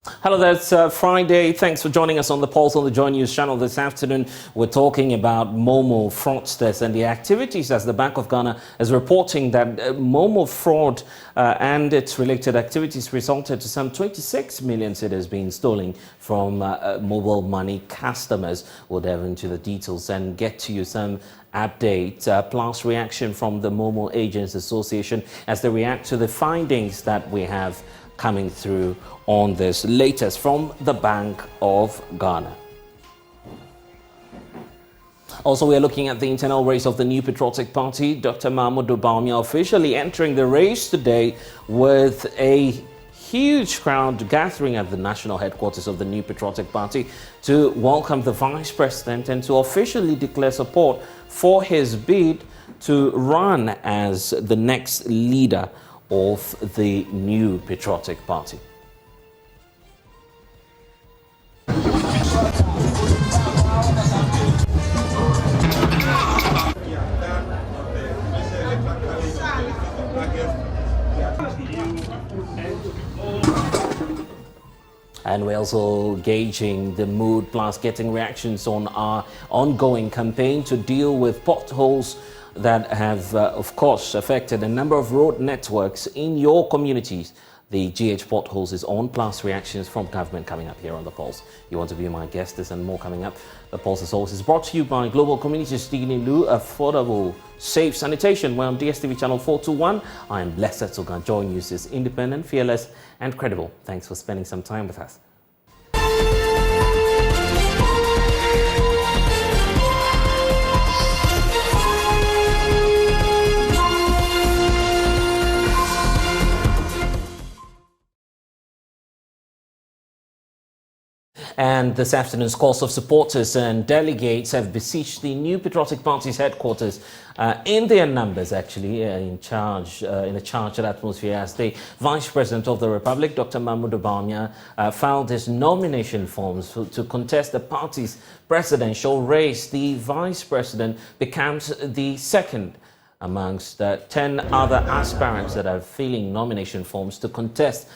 Hello there, it's Friday. Thanks for joining us on the Pulse on the Joy News channel this afternoon. We're talking about Momo fraudsters and the activities as the Bank of Ghana is reporting that Momo fraud and its related activities resulted to some 26 million cedis being stolen from mobile money customers. We'll delve into the details and get to you some update plus reaction from the Momo Agents Association as they react to the findings that we have coming through on this latest from the Bank of Ghana. Also, we are looking at the internal race of the New Patriotic Party. Dr. Daffiama-Bussie-Issa officially entering the race today with a huge crowd gathering at the national headquarters of the New Patriotic Party to welcome the Vice President and to officially declare support for his bid to run as the next leader of the New Patriotic Party. And we're also gauging the mood plus getting reactions on our ongoing campaign to deal with potholes that have, of course, affected a number of road networks in your communities. The GH potholes is on, plus reactions from government coming up here on The Pulse. You want to be my guest, there's and more coming up. The Pulse is always brought to you by Global Community Stealing Lu, affordable, safe sanitation. We're on DSTV channel 421. I am blessed to Joy News is independent, fearless, and credible. Thanks for spending some time with us. And this afternoon's course of supporters and delegates have besieged the New Patriotic Party's headquarters in their numbers, actually, in a charged atmosphere as the Vice President of the Republic, Dr. Daffiama-Bussie-Issa, filed his nomination forms to contest the party's presidential race. The Vice President becomes the second amongst 10 other aspirants that are filling nomination forms to contest.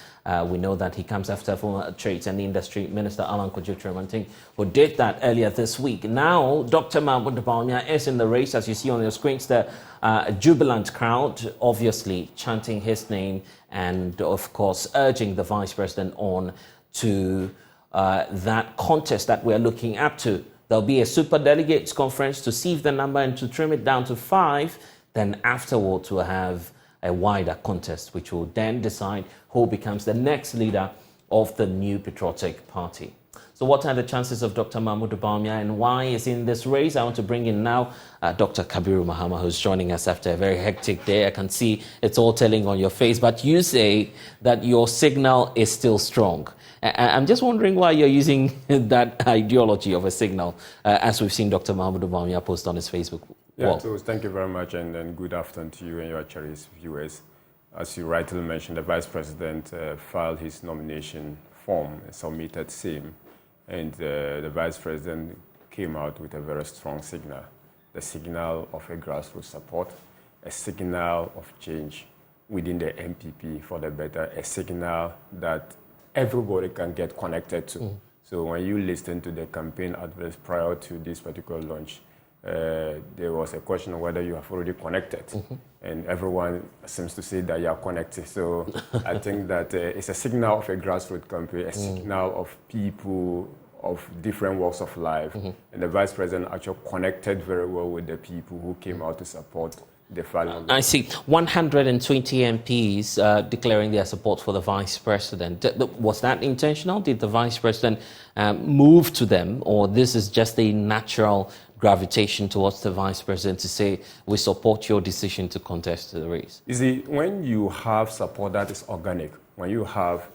We know that he comes after former Trade and Industry Minister Alan Kojo-Tremantin, who did that earlier this week. Now, Dr. Daffiama-Bussie-Issa is in the race, as you see on your screens there. A jubilant crowd, obviously chanting his name and, of course, urging the Vice President on to that contest that we're looking up to. There'll be a super delegates conference to sieve the number and to trim it down to 5. Then afterwards, we'll have a wider contest, which will then decide who becomes the next leader of the New Patriotic Party. So what are the chances of Dr. Daffiama-Bussie-Issa and why is he in this race? I want to bring in now Dr. Kabiru Mahama, who's joining us after a very hectic day. I can see it's all telling on your face, but you say that your signal is still strong. I'm just wondering why you're using that ideology of a signal, as we've seen Dr. Daffiama-Bussie-Issa post on his Facebook. Yeah, so thank you very much, and good afternoon to you and your cherished viewers. As you rightly mentioned, the Vice President filed his nomination form, submitted same, and the Vice President came out with a very strong signal, the signal of a grassroots support, a signal of change within the MPP for the better, a signal that everybody can get connected to. So when you listen to the campaign adverts prior to this particular launch, there was a question of whether you have already connected, and everyone seems to say that you are connected. So I think that it's a signal of a grassroots campaign, a signal of people of different walks of life, and the Vice President actually connected very well with the people who came out to support the filing. I see 120 MPs declaring their support for the Vice President. Was that intentional? Did the Vice President move to them, or this is just a natural gravitation towards the Vice President to say, we support your decision to contest the race? You see, when you have support that is organic, when you have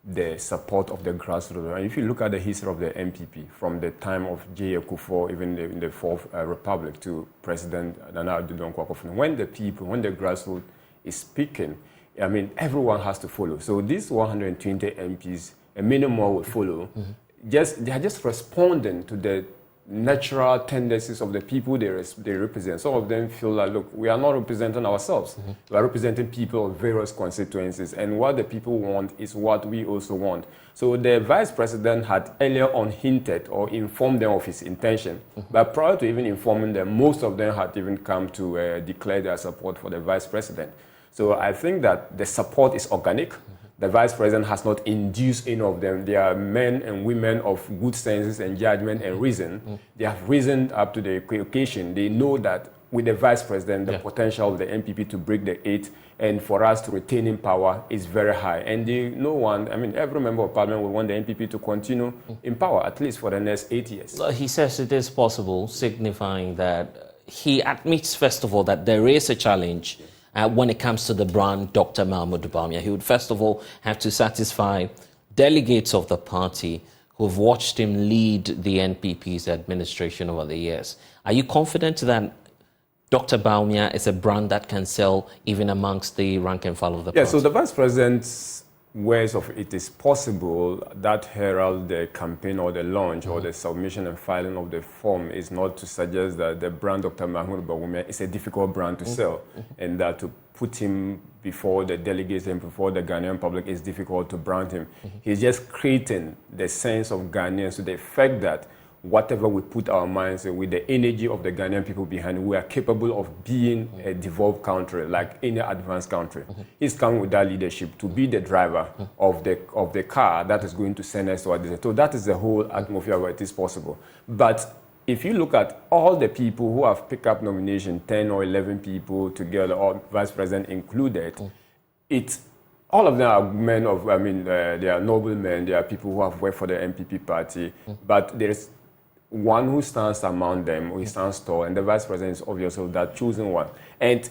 the support of the grassroots, and if you look at the history of the MPP, from the time of J. Akufo, even in the Fourth Republic, to President Nana Addo Dankwa, when the people, when the grassroots is speaking, I mean, everyone has to follow. So these 120 MPs, a minimum will follow. They are just responding to the natural tendencies of the people they represent. Some of them feel like, look, we are not representing ourselves. We are representing people of various constituencies, and what the people want is what we also want. So the vice president had earlier on hinted or informed them of his intention, but prior to even informing them, most of them had even come to declare their support for the vice president. So I think that the support is organic. The vice president has not induced any of them. They are men and women of good senses and judgment and reason. They have risen up to the occasion. They know that with the vice president, the potential of the MPP to break the 8 and for us to retain in power is very high. And every member of parliament will want the MPP to continue in power, at least for the next 8 years. He says it is possible, signifying that he admits, first of all, that there is a challenge when it comes to the brand Dr. Mahmoud Bawumia. He would first of all have to satisfy delegates of the party who've watched him lead the NPP's administration over the years. Are you confident that Dr. Bawumia is a brand that can sell even amongst the rank and file of the party? Yeah, so the vice president's words of it is possible that herald the campaign or the launch or the submission and filing of the form is not to suggest that the brand Dr. Mahmoud Bawumia is a difficult brand to sell, and that to put him before the delegates and before the Ghanaian public is difficult to brand him. He's just creating the sense of Ghanaians to the effect that whatever we put our minds with the energy of the Ghanaian people behind, we are capable of being a devolved country like any advanced country. He's coming with that leadership to be the driver of the car that is going to send us to our destination. So that is the whole atmosphere where it is possible. But if you look at all the people who have picked up nomination, 10 or 11 people together, or vice president included, all of them are men of, they are noble men, they are people who have worked for the MPP party, but there is one who stands among them, who stands tall, and the vice president is obviously that chosen one. And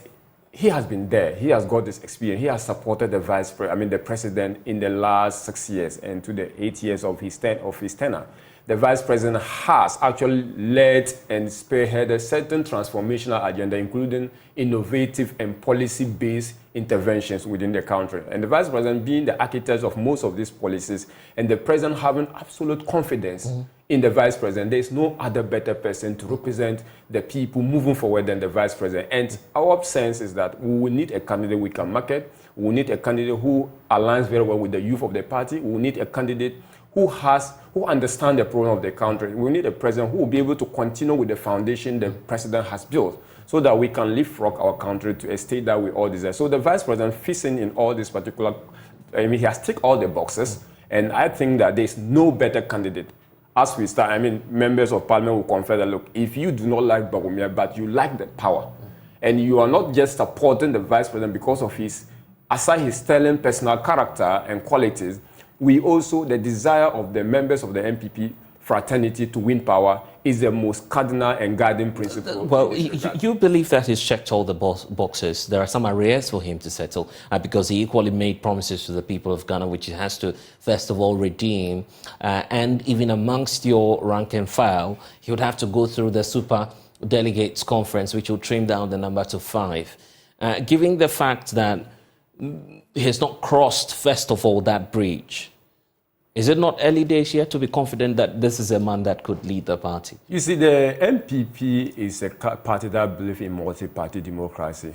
he has been there. He has got this experience. He has supported the president in the last 6 years and to the 8 years of his tenure. The vice president has actually led and spearheaded certain transformational agenda, including innovative and policy-based interventions within the country. And the vice president being the architect of most of these policies, and the president having absolute confidence in the vice president. There is no other better person to represent the people moving forward than the vice president. And our sense is that we will need a candidate we can market. We will need a candidate who aligns very well with the youth of the party. We will need a candidate who understands the problem of the country. We need a president who will be able to continue with the foundation the president has built, so that we can leapfrog our country to a state that we all desire. So the vice president fits in all these particular, he has ticked all the boxes, and I think that there's no better candidate. As we start, members of parliament will confess that, look, if you do not like Bawumia, but you like the power, and you are not just supporting the vice president because of aside his sterling personal character and qualities, we also, the desire of the members of the MPP fraternity to win power is the most cardinal and guiding principle. Well, you believe that he's checked all the boxes. There are some arrears for him to settle because he equally made promises to the people of Ghana, which he has to, first of all, redeem. And even amongst your rank and file, he would have to go through the super delegates conference, which will trim down the number to 5. Given the fact that he has not crossed, first of all, that bridge, is it not early days yet to be confident that this is a man that could lead the party? You see, the MPP is a party that believes in multi-party democracy.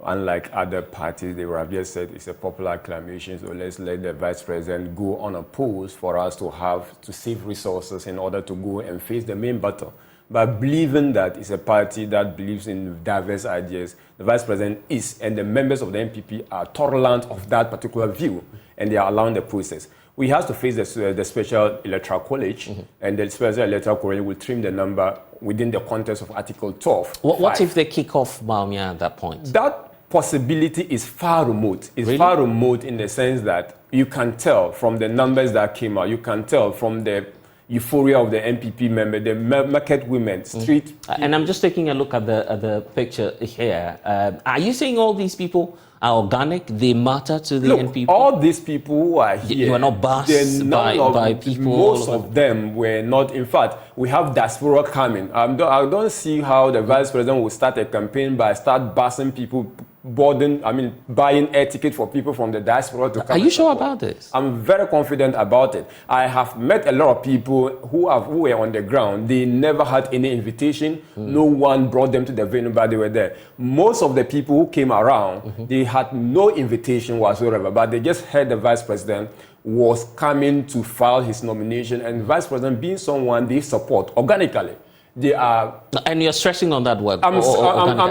Unlike other parties, they would have just said it's a popular acclamation, so let's let the vice president go unopposed for us to save resources in order to go and face the main battle. But believing that it's a party that believes in diverse ideas, the vice president is, and the members of the MPP are tolerant of that particular view, and they are allowing the process. We have to face the special electoral college, and the special electoral college will trim the number within the context of Article 12. What if they kick off Bawumia at that point? That possibility is far remote. It's really? Far remote in the sense that you can tell from the numbers that came out, you can tell from the euphoria of the MPP member, the market women, street. And I'm just taking a look at the picture here. Are you saying all these people are organic? They matter to the NPP? All these people who are here, you are not bussed by people. Most of them were not. In fact, we have diaspora coming. I don't see how the vice president will start a campaign by start bussing people buying air ticket for people from the diaspora to come. Are you sure about this? I'm very confident about it. I have met a lot of people who were on the ground. They never had any invitation. No one brought them to the venue, but they were there. Most of the people who came around, they had no invitation whatsoever, but they just heard the vice president was coming to file his nomination, and vice president being someone they support organically. They are. And you're stressing on that word. I'm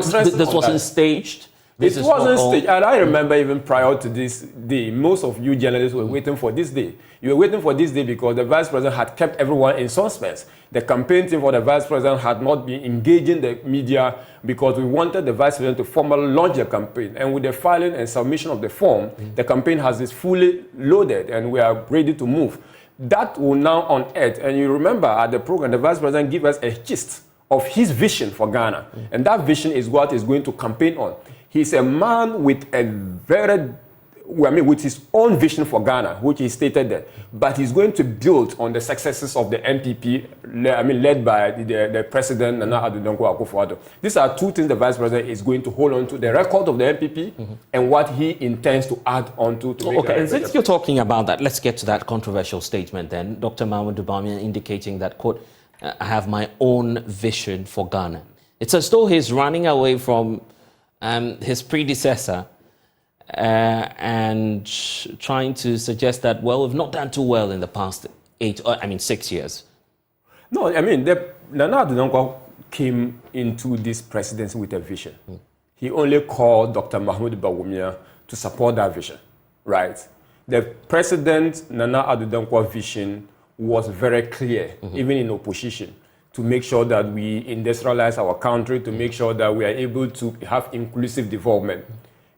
stressing this on wasn't that. Staged. It wasn't staged. And I remember even prior to this day, most of you journalists were waiting for this day. You were waiting for this day because the vice president had kept everyone in suspense. The campaign team for the vice president had not been engaging the media because we wanted the vice president to formally launch the campaign. And with the filing and submission of the form, the campaign has this fully loaded and we are ready to move. That will now unearth. And you remember at the program, the vice president gave us a gist of his vision for Ghana. And that vision is what he's going to campaign on. He's a man with a with his own vision for Ghana, which he stated there. But he's going to build on the successes of the MPP, led by the president, Nana Addo Dankwa Akufo-Addo. These are two things the vice president is going to hold on to: the record of the MPP and what he intends to add on to make. Okay, and since you're talking about that, let's get to that controversial statement then. Dr. Mahmoud Bawumia indicating that, quote, I have my own vision for Ghana. It's as though he's running away from his predecessor and trying to suggest that, well, we've not done too well in the past 6 years. No, Nana Addo Dankwa came into this presidency with a vision. He only called Dr. Mahmoud Bawumia to support that vision, right? The president, Nana Addo Dankwa vision was very clear, even in opposition, to make sure that we industrialize our country, to make sure that we are able to have inclusive development.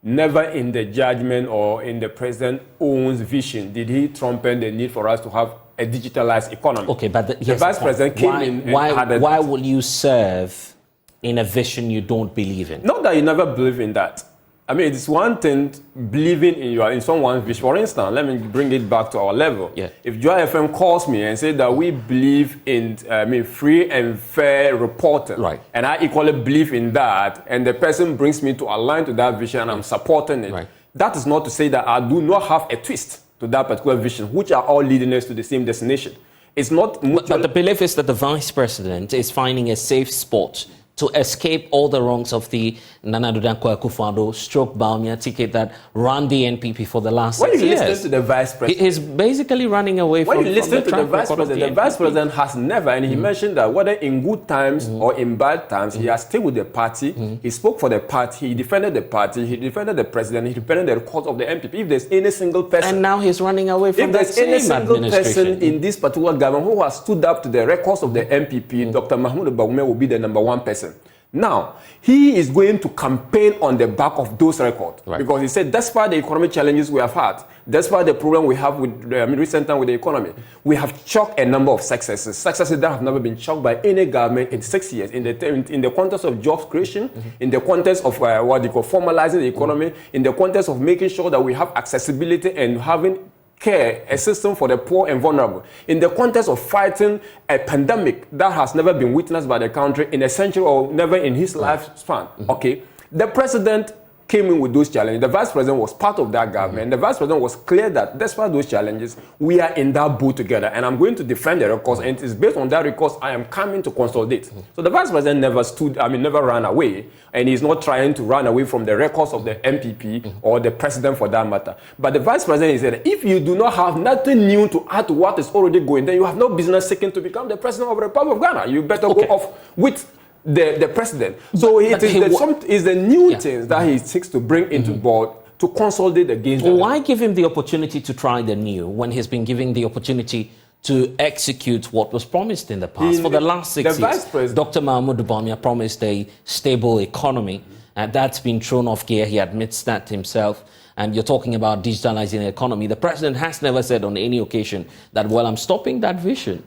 Never in the judgment or in the president's own vision did he trumpet the need for us to have a digitalized economy. Okay, but the vice president came in. Why will you serve in a vision you don't believe in? Not that you never believe in that. It's one thing believing in someone's vision. For instance, let me bring it back to our level. Yeah. If Joy FM calls me and say that we believe in free and fair reporting, right, and I equally believe in that, and the person brings me to align to that vision and I'm supporting it, right, that is not to say that I do not have a twist to that particular vision, which are all leading us to the same destination. It's not mutual. But the belief is that the vice president is finding a safe spot to escape all the wrongs of the Nana Addo Dankwa Akufo-Addo stroke Bawumia ticket that ran the NPP for the last 6 years. When you listen to the vice president, he's basically running away from the When you listen to the vice president has never, and he mentioned that whether in good times or in bad times, he has stayed with the party, he spoke for the party, he defended the party, he defended the president, he defended the cause of the MPP. If there's any single person... And now he's running away from the same administration. If there's any single person in this particular government who has stood up to the records of the MPP, Dr. Mahmoud Bawumia will be the number one person. Now, he is going to campaign on the back of those records. Right. Because he said, despite the economic challenges we have had, despite the problem we have with recent time with the economy, we have chalked a number of successes that have never been chalked by any government in 6 years, in the context of jobs creation, in the context of formalizing the economy, in the context of making sure that we have accessibility and having care, a system for the poor and vulnerable, in the context of fighting a pandemic that has never been witnessed by the country in a century or never in his lifespan. Okay, the president came in with those challenges. The vice president was part of that government. The vice president was clear that despite those challenges, we are in that boat together. And I'm going to defend the records. And it is based on that records I am coming to consolidate. So the vice president never ran away. And he's not trying to run away from the records of the MPP or the president for that matter. But the vice president said, if you do not have nothing new to add to what is already going, then you have no business seeking to become the president of the Republic of Ghana. You better go off with the president. So it is the new things that he seeks to bring into board to consolidate against them. Why give him the opportunity to try the new when he's been given the opportunity to execute what was promised in the past? For the last 6 years, Dr. Mahmoud Bawumia promised a stable economy. That's been thrown off gear. He admits that himself. And you're talking about digitalizing the economy. The president has never said on any occasion that, well, I'm stopping that vision.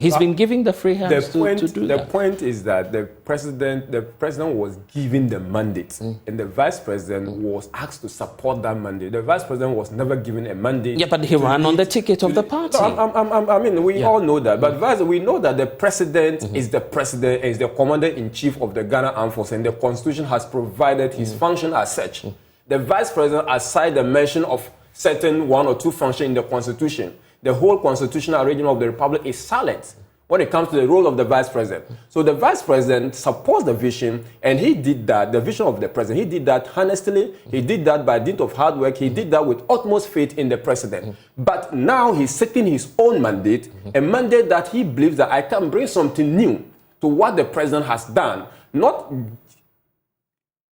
He's been giving the free hands to do that. The point is that the president was given the mandate, and the vice president was asked to support that mandate. The vice president was never given a mandate. Yeah, but he ran on the ticket of the party. I mean, we all know that. But we know that the president is the president, is the commander-in-chief of the Ghana Armed Forces, and the Constitution has provided his function as such. The vice president, aside the mention of certain one or two functions in the Constitution, the whole constitutional arrangement of the Republic is silent when it comes to the role of the vice president. So the vice president supports the vision, and he did that, the vision of the president. He did that honestly. He did that by dint of hard work. He did that with utmost faith in the president. But now he's seeking his own mandate, a mandate that he believes that I can bring something new to what the president has done, not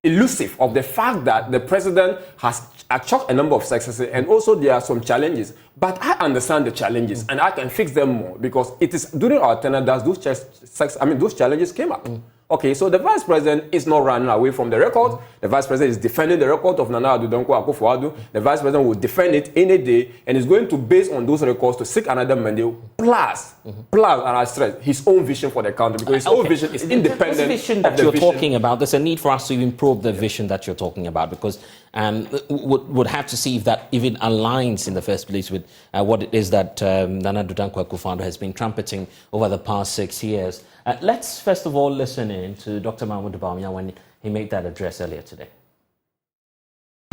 elusive of the fact that the president has achieved a number of successes, and also there are some challenges. But I understand the challenges, and I can fix them more, because it is during our tenure that those challenges came up. Okay, so the vice president is not running away from the record. The vice president is defending the record of Nana Addo Dankwa Akufo-Addo. The vice president will defend it any day, and is going to base on those records to seek another mandate, plus, and I stress, his own vision for the country, because his own vision is independent. This vision that you're talking about, there's a need for us to even probe the vision that you're talking about, because would have to see if that even aligns in the first place with what it is that Nana Addo Dankwa Akufo-Addo has been trumpeting over the past 6 years. Let's first of all listen in to Dr. Mahmoud Bawumia when he made that address earlier today.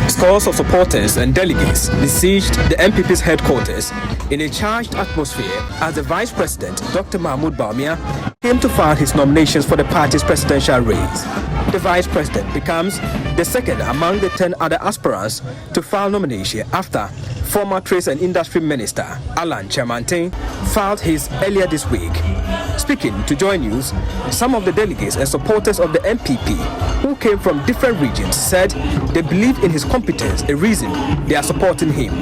Scores of supporters and delegates besieged the MPP's headquarters in a charged atmosphere as the Vice President, Dr. Mahmoud Bawumia, came to file his nominations for the party's presidential race. The Vice President becomes the second among the 10 other aspirants to file nomination after former Trade and Industry Minister Alan Kyerematen filed his earlier this week. Speaking to Joy News, some of the delegates and supporters of the MPP who came from different regions said they believe in his competence, a reason they are supporting him.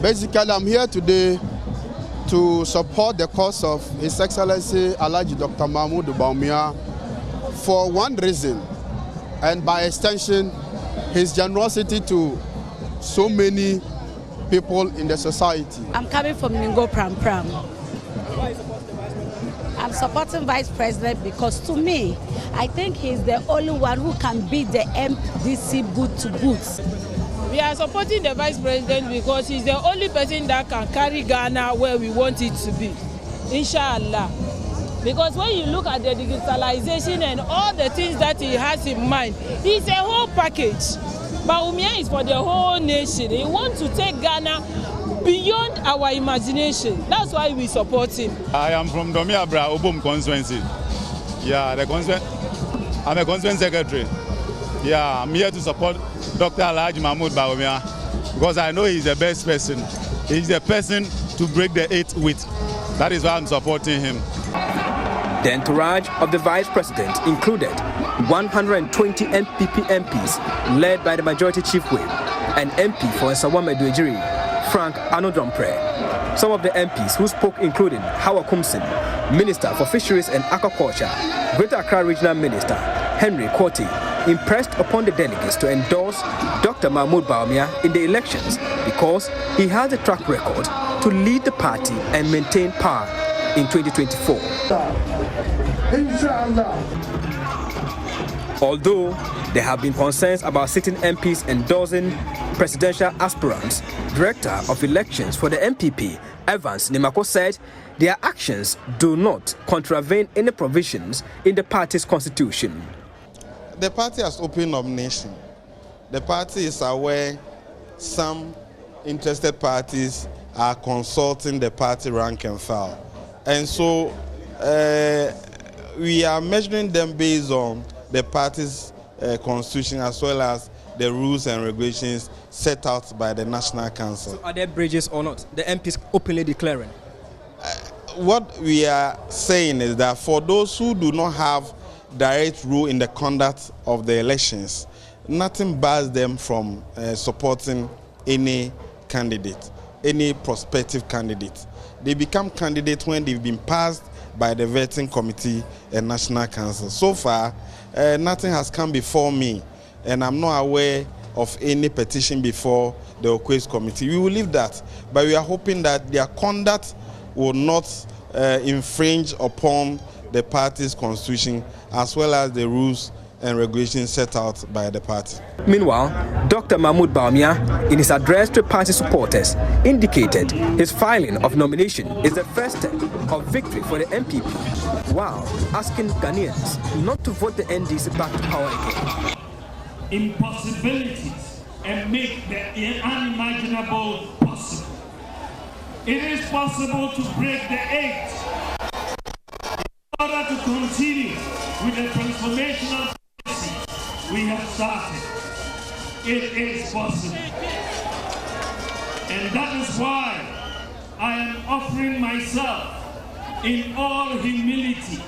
Basically, I'm here today to support the cause of His Excellency Alhaji Dr. Mahmoud Bawumia for one reason, and by extension, his generosity to so many people in the society. I'm coming from Ningo Pram Pram. I'm supporting Vice President because, to me, I think he's the only one who can beat the MDC boot to boots. We are supporting the Vice President because he's the only person that can carry Ghana where we want it to be, inshallah. Because when you look at the digitalization and all the things that he has in mind, it's a whole package. Bawumia is for the whole nation. He wants to take Ghana beyond our imagination. That's why we support him. I am from Domiabra, Obum constituency. Yeah, I'm a constituent secretary. Yeah, I'm here to support Dr. Alhaji Mahmoud Bawumia because I know he's the best person. He's the person to break the 8 with. That is why I'm supporting him. The entourage of the Vice President included 120 MPP MPs led by the Majority Chief Whip and MP for Nsawam Eduejiri, Frank Anodompre. Some of the MPs who spoke including Hawa Kumsin, Minister for Fisheries and Aquaculture, Greater Accra Regional Minister Henry Kwoti, impressed upon the delegates to endorse Dr. Mahmoud Bawumia in the elections because he has a track record to lead the party and maintain power in 2024. Although there have been concerns about sitting MPs endorsing presidential aspirants, Director of Elections for the MPP, Evans Nimako, said their actions do not contravene any provisions in the party's constitution. The party has open nomination. The party is aware some interested parties are consulting the party rank and file. And so we are measuring them based on the party's constitution as well as the rules and regulations set out by the National Council. So are there bridges or not? The MPs openly declaring? What we are saying is that for those who do not have direct role in the conduct of the elections, nothing bars them from supporting any candidate, any prospective candidate. They become candidates when they've been passed by the vetting committee and National Council. So far, nothing has come before me, and I'm not aware of any petition before the Okwes committee. We will leave that, but we are hoping that their conduct will not infringe upon the party's constitution as well as the rules and regulations set out by the party. Meanwhile, Dr. Mahmoud Bawumia, in his address to party supporters, indicated his filing of nomination is the first step of victory for the MPP, while asking Ghanaians not to vote the NDC back to power again. Impossibilities and make the unimaginable possible. It is possible to break the eight in order to continue with the transformational policy we have started. It is possible. And that is why I am offering myself in all humility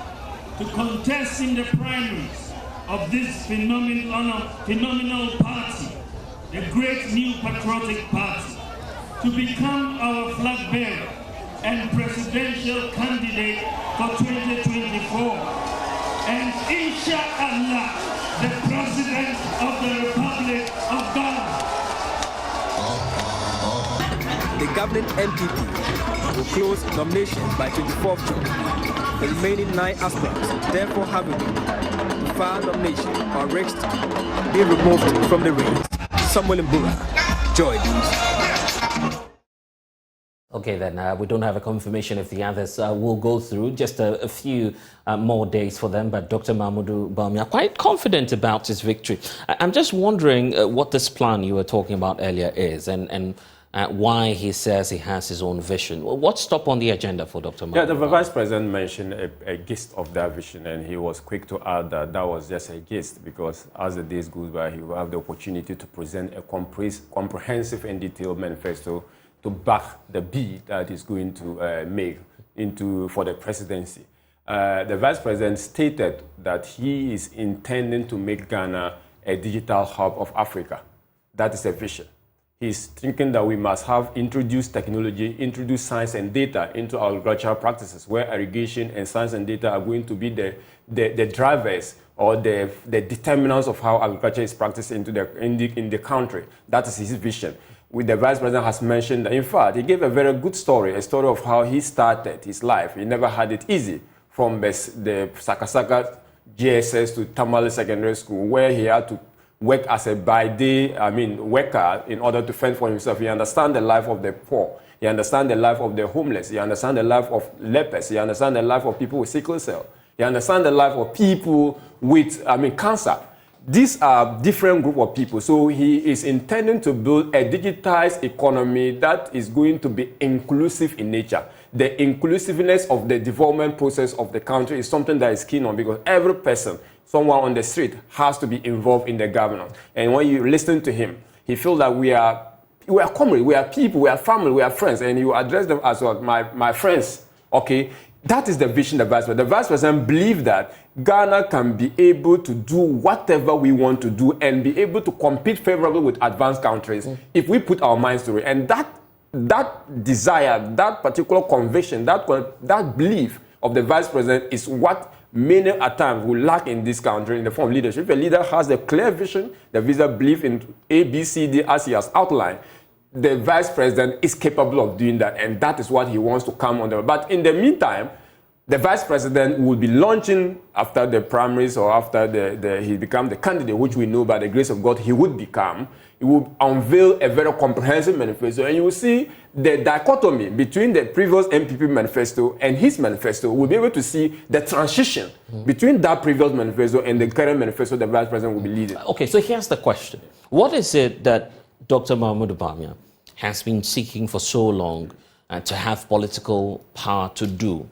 to contest in the primaries of this phenomenal party, the great new patriotic party, to become our flag bearer and presidential candidate for 2024. And inshallah, the President of the Republic of Ghana. The governing MPP will close nominations by 24th June. The remaining 9 aspirants therefore have a week to file nomination or risk being removed from the race. Samuel Mbura, Joy News. Okay, then we don't have a confirmation if the others will go through. Just a few more days for them. But Dr. Mahmoud Bawumia quite confident about his victory. I'm just wondering what this plan you were talking about earlier is and why he says he has his own vision. What's top on the agenda for Dr. Mahmoud? Yeah, the Vice President mentioned a gist of that vision, and he was quick to add that that was just a gist because as the days go by, he will have the opportunity to present a comprehensive and detailed manifesto to back the bid that he's going to make for the presidency. The Vice President stated that he is intending to make Ghana a digital hub of Africa. That is a vision. He's thinking that we must have introduced technology, introduced science and data into our agricultural practices, where irrigation and science and data are going to be the drivers or the determinants of how agriculture is practiced in the country. That is his vision. The Vice President has mentioned that, in fact, he gave a very good story, a story of how he started his life. He never had it easy from the Sakasaka GSS to Tamale Secondary School, where he had to work as a by-day, worker in order to fend for himself. He understands the life of the poor. He understands the life of the homeless. He understands the life of lepers. He understands the life of people with sickle cell. He understands the life of people with, cancer. These are different group of people. So he is intending to build a digitized economy that is going to be inclusive in nature. The inclusiveness of the development process of the country is something that is keen on because every person, someone on the street, has to be involved in the governance. And when you listen to him, he feels that we are comrades, we are people, we are family, we are friends, and you address them as well, my friends. Okay, that is the vision of the Vice President. The Vice President believes that Ghana can be able to do whatever we want to do and be able to compete favorably with advanced countries if we put our minds to it. And that desire, that particular conviction, that belief of the Vice President is what many at times will lack in this country in the form of leadership. If a leader has a clear vision, the visa belief in A, B, C, D as he has outlined, the Vice President is capable of doing that, and that is what he wants to come on. But in the meantime, the Vice President will be launching after the primaries or after he becomes the candidate, which we know by the grace of God he would become. He will unveil a very comprehensive manifesto, and you will see the dichotomy between the previous MPP manifesto and his manifesto. We'll be able to see the transition between that previous manifesto and the current manifesto the Vice President will be leading. Okay, so here's the question. What is it that Dr. Mahmoud Bawumia has been seeking for so long to have political power to do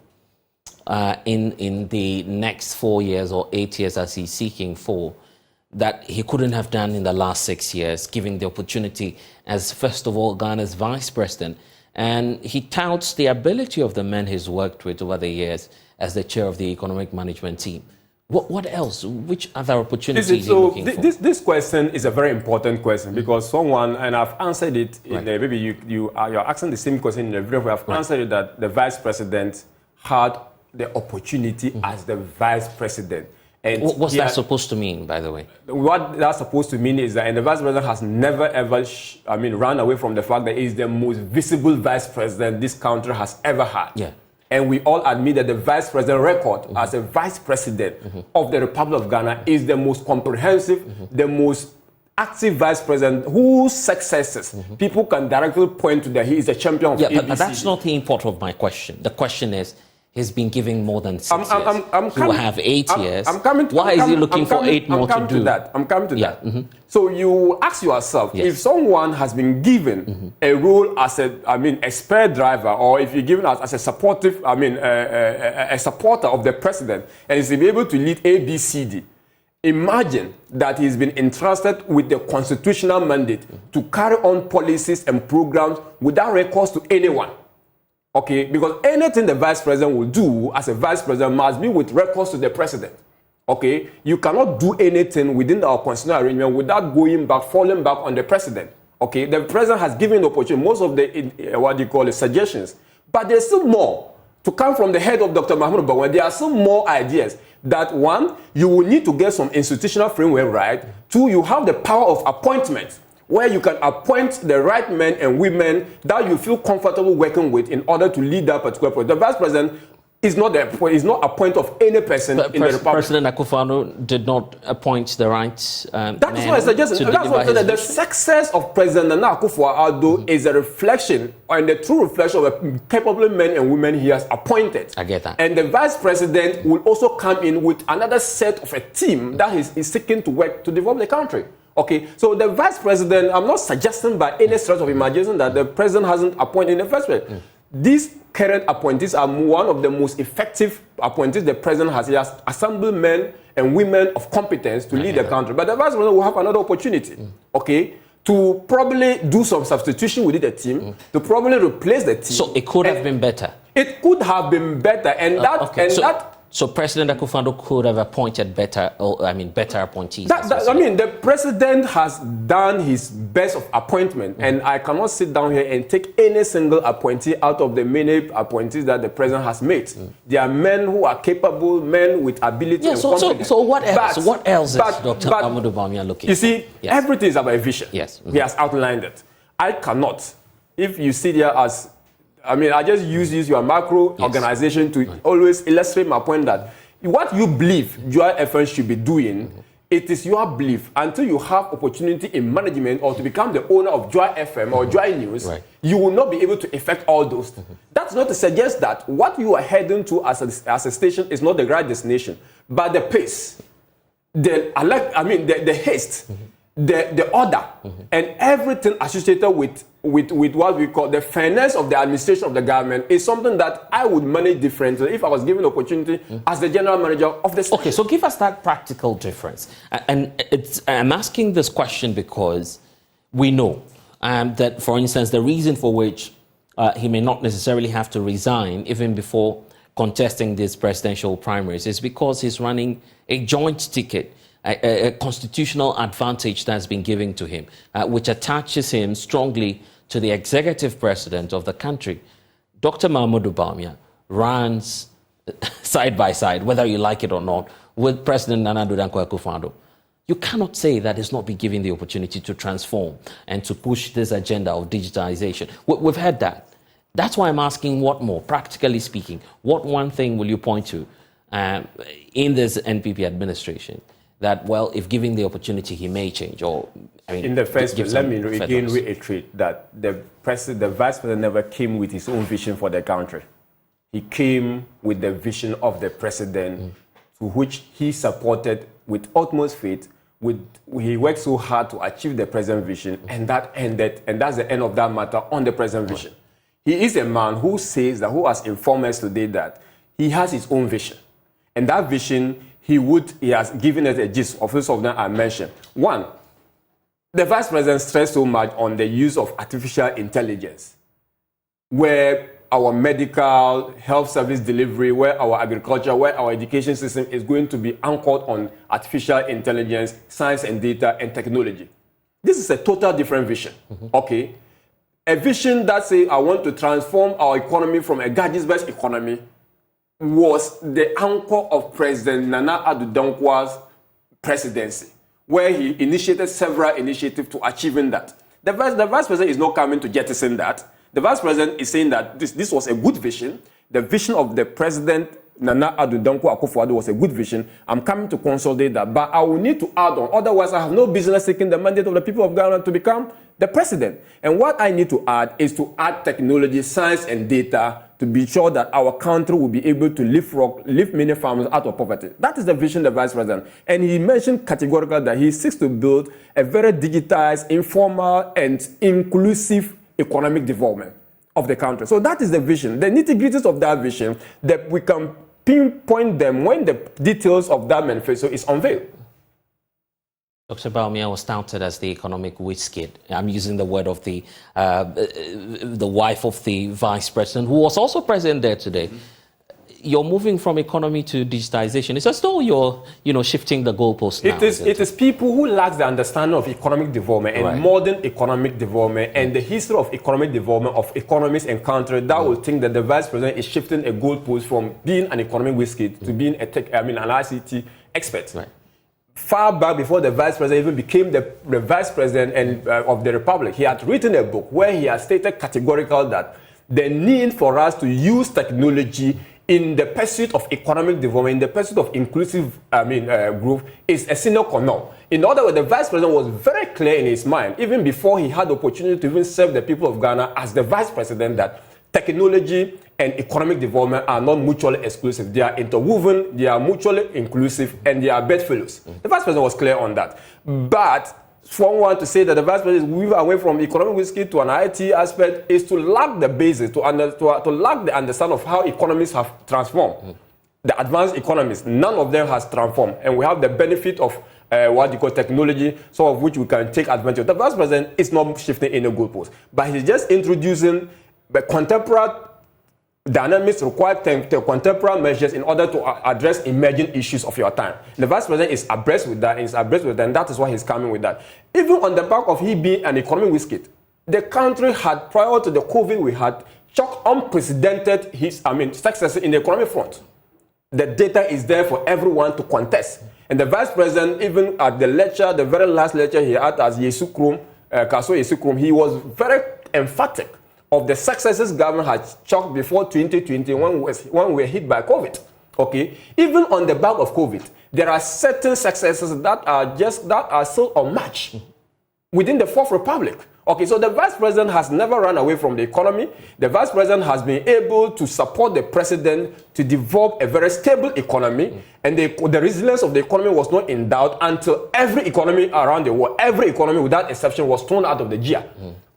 in the next 4 years or 8 years as he's seeking for, that he couldn't have done in the last 6 years, giving the opportunity as, first of all, Ghana's Vice President? And he touts the ability of the men he's worked with over the years as the chair of the economic management team. What else? Which other opportunities are you looking for? This question is a very important question because someone, and I've answered it, maybe you're asking the same question in a brief way. I've answered it that the Vice President had the opportunity as the Vice President. And what's that supposed to mean, by the way? What that's supposed to mean is that, and the vice president has never ever, run away from the fact that he's the most visible vice president this country has ever had. Yeah. And we all admit that the vice president record as a vice president of the Republic of Ghana is the most comprehensive, the most active vice president whose successes people can directly point to that he is a champion of but that's not the import of my question. The question is, he's been giving more than 6 years. You have 8 years. Why is he looking for 8 more to do? I'm coming to that. So you ask yourself, if someone has been given a role as a spare driver, or if you're given as a supportive, a supporter of the president, and is able to lead A, B, C, D, imagine that he's been entrusted with the constitutional mandate to carry on policies and programs without recourse to anyone. Okay, because anything the vice president will do as a vice president must be with recourse to the president. Okay, you cannot do anything within our constitutional arrangement without falling back on the president. Okay, the president has given the opportunity, most of the suggestions, but there's still more to come from the head of Dr. Mahamudu Bawumia. There are still more ideas that, one, you will need to get some institutional framework right. Two, you have the power of appointment, where you can appoint the right men and women that you feel comfortable working with in order to lead that particular project. The vice president is not a point of any person in the Republic. President Akufo-Addo did not appoint the right That is what I suggest. That's what I said. The success of President Nana Akufo-Addo is a reflection, and the true reflection of the capable men and women he has appointed. I get that. And the vice president will also come in with another set of a team that is seeking to work to develop the country. Okay, so the vice president, I'm not suggesting by any stretch of imagination that the president hasn't appointed in the first place. These current appointees are one of the most effective appointees the president has. He has assembled men and women of competence to lead the country. But the vice president will have another opportunity, okay, to probably do some substitution within the team, to probably replace the team. So it could have been better. It could have been better, and So President Akufo-Addo could have appointed better appointees. The president has done his best of appointment, and I cannot sit down here and take any single appointee out of the many appointees that the president has made. There are men who are capable, men with ability and confidence. So what else? What else is Dr. Mahamudu Bawumia looking? You see, everything is about a vision. Yes. He has outlined it. I cannot, if you sit here as I just use your macro organization to always illustrate my point that what you believe Joy FM should be doing, it is your belief. Until you have opportunity in management or to become the owner of Joy FM or Joy News, you will not be able to effect all those. That's not to suggest that what you are heading to as a station is not the right destination, but the pace, the haste, the order, and everything associated with what we call the finance of the administration of the government is something that I would manage differently if I was given the opportunity as the general manager of the station. Okay, so give us that practical difference. And I'm asking this question because we know that, for instance, the reason for which he may not necessarily have to resign even before contesting these presidential primaries is because he's running a joint ticket, a constitutional advantage that's been given to him, which attaches him strongly to the executive president of the country. Dr. Mahamudu Bawumia runs side by side, whether you like it or not, with President Nana Dankwa Akufo-Addo. You cannot say that he's not been given the opportunity to transform and to push this agenda of digitization. We've had that. That's why I'm asking what more, practically speaking. What one thing will you point to in this NPP administration that, well, if given the opportunity, he may change? In the first place, let me again reiterate that the vice president never came with his own vision for the country. He came with the vision of the president, to which he supported with utmost faith. He worked so hard to achieve the president's vision, and that ended, and that's the end of that matter on the president's vision. He is a man who who has informed us today that he has his own vision, and that vision he has given us a gist of those of them I mentioned. One, the vice president stressed so much on the use of artificial intelligence, where our medical health service delivery, where our agriculture, where our education system is going to be anchored on artificial intelligence, science and data and technology. This is a total different vision, okay? A vision that says, I want to transform our economy from a gadgets-based economy was the anchor of President Nana Addo Dankwa's presidency, where he initiated several initiatives to achieving that. The vice president is not coming to jettison that. The vice president is saying that this was a good vision. The vision of the president, Nana Addo Dankwa Akufo-Addo, was a good vision. I'm coming to consolidate that, but I will need to add on. Otherwise, I have no business taking the mandate of the people of Ghana to become the president. And what I need to add is to add technology, science, and data to be sure that our country will be able to lift many farmers out of poverty. That is the vision of the vice president. And he mentioned categorically that he seeks to build a very digitized, informal, and inclusive economic development of the country. So that is the vision. The nitty-gritties of that vision, that we can pinpoint them when the details of that manifesto is unveiled. Dr. Bawumia was touted as the economic whiz kid. I'm using the word of the wife of the vice president, who was also present there today. Mm-hmm. You're moving from economy to digitization. It's as though you're, shifting the goalposts now. It is people who lack the understanding of economic development and modern economic development and the history of economic development of economies and countries that will think that the vice president is shifting a goalpost from being an economic whiz kid to being an ICT expert. Right. Far back before the vice president even became the vice president of the republic, he had written a book where he had stated categorically that the need for us to use technology in the pursuit of economic development, in the pursuit of inclusive growth, is a sine qua non. In other words, the vice president was very clear in his mind, even before he had the opportunity to even serve the people of Ghana as the vice president, that technology and economic development are not mutually exclusive. They are interwoven, they are mutually inclusive, and they are bedfellows. The vice president was clear on that. But for one to say that the vice president is moving away from economic whiz kid to an IT aspect is to lack the basis, to lack the understanding of how economies have transformed. The advanced economies, none of them has transformed. And we have the benefit of what you call technology, some of which we can take advantage of. The vice president is not shifting any goalposts, but he's just introducing the contemporary dynamics required contemporary measures in order to address emerging issues of your time. The vice president is abreast with that, and that is why he's coming with that. Even on the back of he being an economic whiz kid, the country had, prior to the COVID, we had unprecedented success in the economic front. The data is there for everyone to contest. And the vice president, even at the lecture, the very last lecture he had as Kaso Yesukrum, he was very emphatic of the successes government had chalked before 2020 when we were hit by COVID. Okay, even on the back of COVID, there are certain successes that are still unmatched within the Fourth Republic. Okay, so the vice president has never run away from the economy. The vice president has been able to support the president to develop a very stable economy, and the resilience of the economy was not in doubt until every economy around the world, every economy without exception, was thrown out of the gear.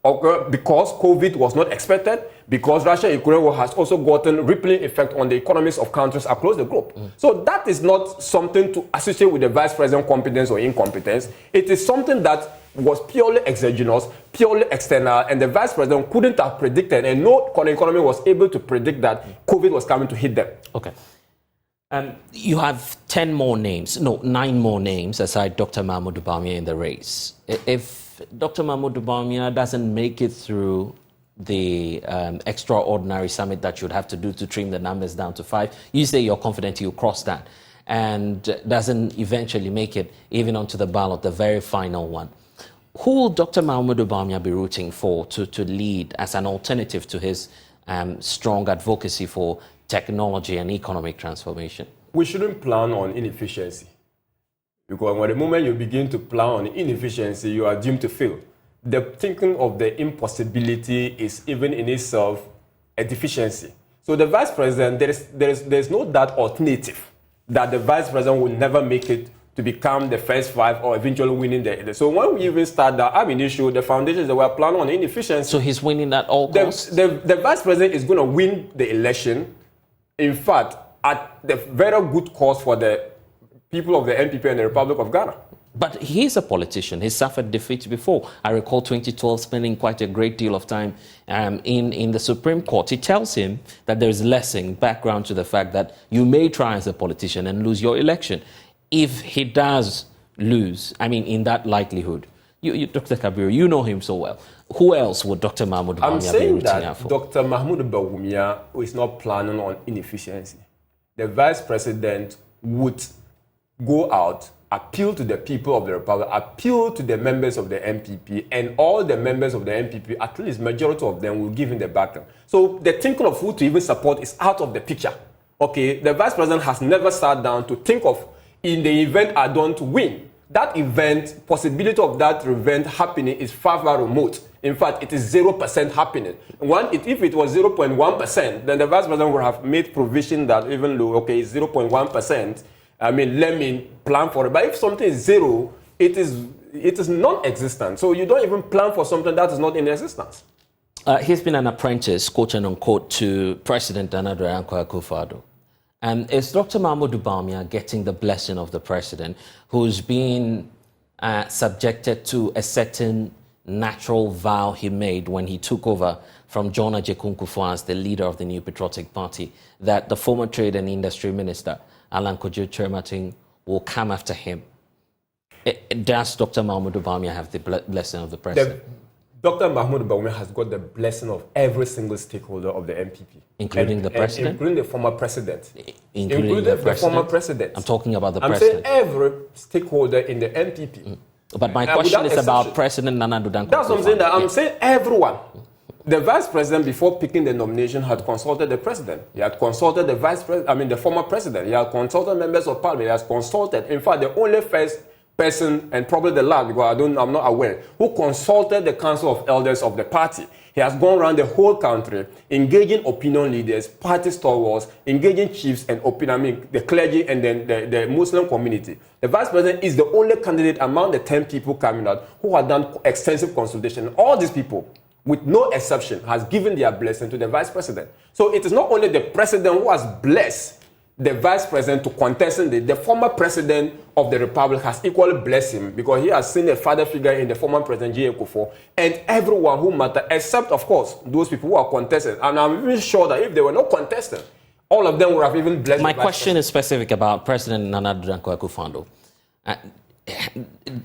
Okay, because COVID was not expected, because Russia-Ukraine war has also gotten rippling effect on the economies of countries across the globe. So that is not something to associate with the vice president's competence or incompetence. It is something that was purely exogenous, purely external, and the vice president couldn't have predicted, and no economy was able to predict that COVID was coming to hit them. Okay. You have 9 more names aside Dr. Mahamudu Bawumia in the race. If Dr. Mahamudu Bawumia doesn't make it through the extraordinary summit that you'd have to do to trim the numbers down to 5, you say you're confident you'll cross that, and doesn't eventually make it even onto the ballot, the very final one. Who will Dr. Mahamudu Bawumia be rooting for to lead as an alternative to his strong advocacy for technology and economic transformation? We shouldn't plan on inefficiency, because when the moment you begin to plan on inefficiency, you are doomed to fail. The thinking of the impossibility is even in itself a deficiency. So the vice president, there's no that alternative that the vice president will never make it to become the first 5 or eventually winning the. So when we even start that issue, the foundations that were planning on inefficiency. So he's winning at all costs? The vice president is going to win the election. In fact, at the very good cost for the people of the NPP and the Republic of Ghana. But he's a politician. He's suffered defeat before. I recall 2012 spending quite a great deal of time in the Supreme Court. It tells him that there is lesson background to the fact that you may try as a politician and lose your election. If he does lose, in that likelihood, you Dr. Kabiru, you know him so well. Who else would Dr. Mahamudu Bawumia be rooting out for? Dr. Mahamudu Bawumia is not planning on inefficiency. the vice president would go out, appeal to the people of the Republic, appeal to the members of the MPP, and all the members of the MPP, at least majority of them, will give him the backing. So the thinking of who to even support is out of the picture. Okay, the vice president has never sat down to think of, in the event I don't win, that event, possibility of that event happening is far, far remote. In fact, it is 0% happening. If it was 0.1%, then the vice president would have made provision that even though, okay, it's 0.1%, I mean, let me plan for it. But if something is zero, it is non-existent. So you don't even plan for something that is not in existence. He's been an apprentice, quote and unquote, to President Nana Dankwa Akufo-Addo. And is Dr. Mahmoud Bawumia getting the blessing of the president, who's been subjected to a certain natural vow he made when he took over from John Ajay Kufuor as the leader of the New Patriotic Party, that the former Trade and Industry Minister, Alan Kojo Chermating, will come after him? Does Dr. Mahmoud Bawumia have the blessing of the president? Dr. Mahmoud Bawumia has got the blessing of every single stakeholder of the MPP. Including the president? Including the former president. Including the former president. I'm talking about the president. I'm saying every stakeholder in the MPP. But my question is about President Nana Dankwa Akufo-Addo. That's what I'm saying. I'm saying everyone. The vice president, before picking the nomination, had consulted the president. He had consulted the former president. He had consulted members of parliament. He has consulted. In fact, the only first person, and probably the last, because I'm not aware, who consulted the Council of Elders of the party. He has gone around the whole country, engaging opinion leaders, party stalwarts, engaging chiefs and the clergy and then the Muslim community. The vice president is the only candidate among the 10 people coming out who have done extensive consultation. All these people, with no exception, has given their blessing to the vice president. So it is not only the president who has blessed the vice president to contest, the former president of the Republic has equally blessed him, because he has seen a father figure in the former president, J. Kufuor, and everyone who matters, except, of course, those people who are contested. And I'm even sure that if they were not contested, all of them would have even blessed. My question is specific about President Nana Dankwa Akufo-Addo.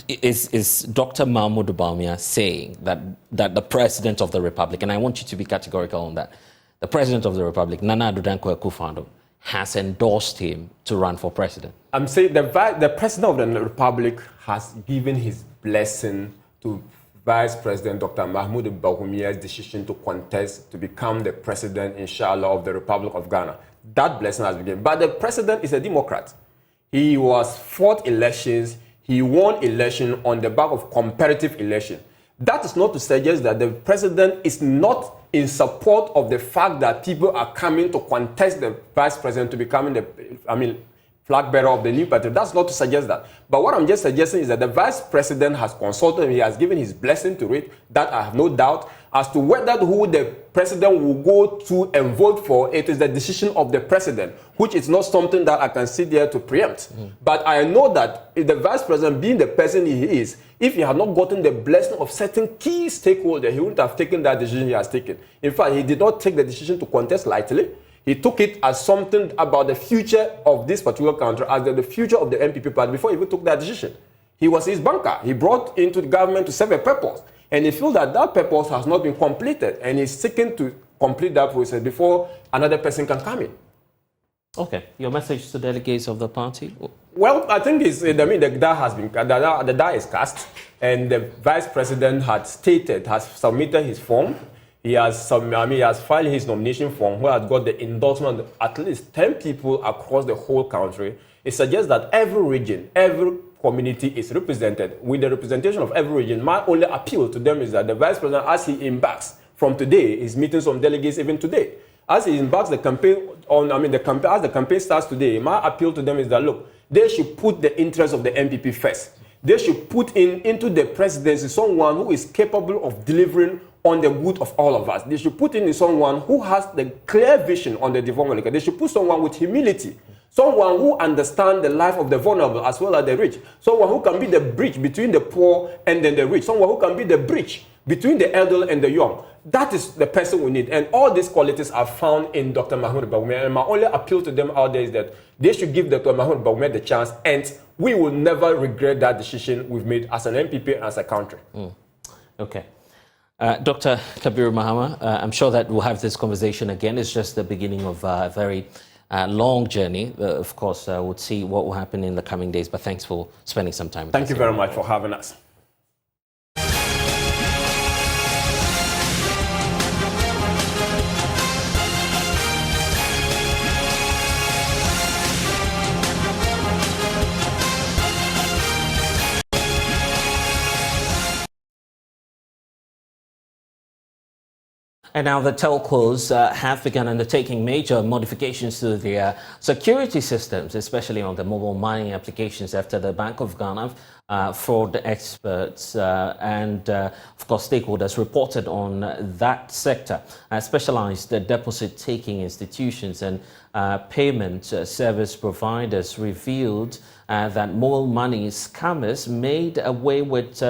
Is Dr. Mahmoud Bawumia saying that the president of the Republic, and I want you to be categorical on that, the president of the Republic, Nana Dankwa Akufo-Addo, has endorsed him to run for president? I'm saying the president of the Republic has given his blessing to Vice President Dr. Mahmoud Bawumia's decision to contest to become the president, inshallah, of the Republic of Ghana. That blessing has been given. But the president is a Democrat. He fought elections. He won election on the back of competitive election. That is not to suggest that the president is not in support of the fact that people are coming to contest the vice president to becoming flag bearer of the new party. That's not to suggest that. But what I'm just suggesting is that the vice president has consulted him. He has given his blessing to it. That I have no doubt. As to whether who the president will go to and vote for, it is the decision of the president, which is not something that I can sit there to preempt. But I know that if the vice president, being the person he is, if he had not gotten the blessing of certain key stakeholders, he wouldn't have taken that decision he has taken. In fact, he did not take the decision to contest lightly. He took it as something about the future of this particular country, as the future of the MPP party, before he even took that decision. He was his banker. He brought into the government to serve a purpose. And he feels that purpose has not been completed. And he's seeking to complete that process before another person can come in. Okay. Your message to delegates of the party? Well, I think the die is cast. And the vice president has submitted his form. He has filed his nomination form, where has got the endorsement of at least 10 people across the whole country. It suggests that every region, every community is represented. With the representation of every region, my only appeal to them is that the vice president, as he embarks from today, is meeting some delegates even today. As he embarks the campaign as the campaign starts today, my appeal to them is that, look, they should put the interests of the MPP first. They should put into the presidency someone who is capable of delivering on the good of all of us. They should put in someone who has the clear vision on the development. They should put someone with humility, someone who understands the life of the vulnerable as well as the rich, someone who can be the bridge between the poor and then the rich, someone who can be the bridge between the elderly and the young. That is the person we need. And all these qualities are found in Dr. Mahmoud Bawumia. And my only appeal to them out there is that they should give Dr. Mahmoud Bawumia the chance, and we will never regret that decision we've made as an MPP and as a country. Okay. Dr. Kabir Mahama, I'm sure that we'll have this conversation again. It's just the beginning of a very long journey. Of course, we'll see what will happen in the coming days, but thanks for spending some time with us. Thank you very much for having us. And now the telcos have begun undertaking major modifications to their security systems, especially on the mobile money applications after the Bank of Ghana fraud experts and, of course, stakeholders reported on that sector. Specialized deposit-taking institutions and payment service providers revealed that mobile money scammers made away with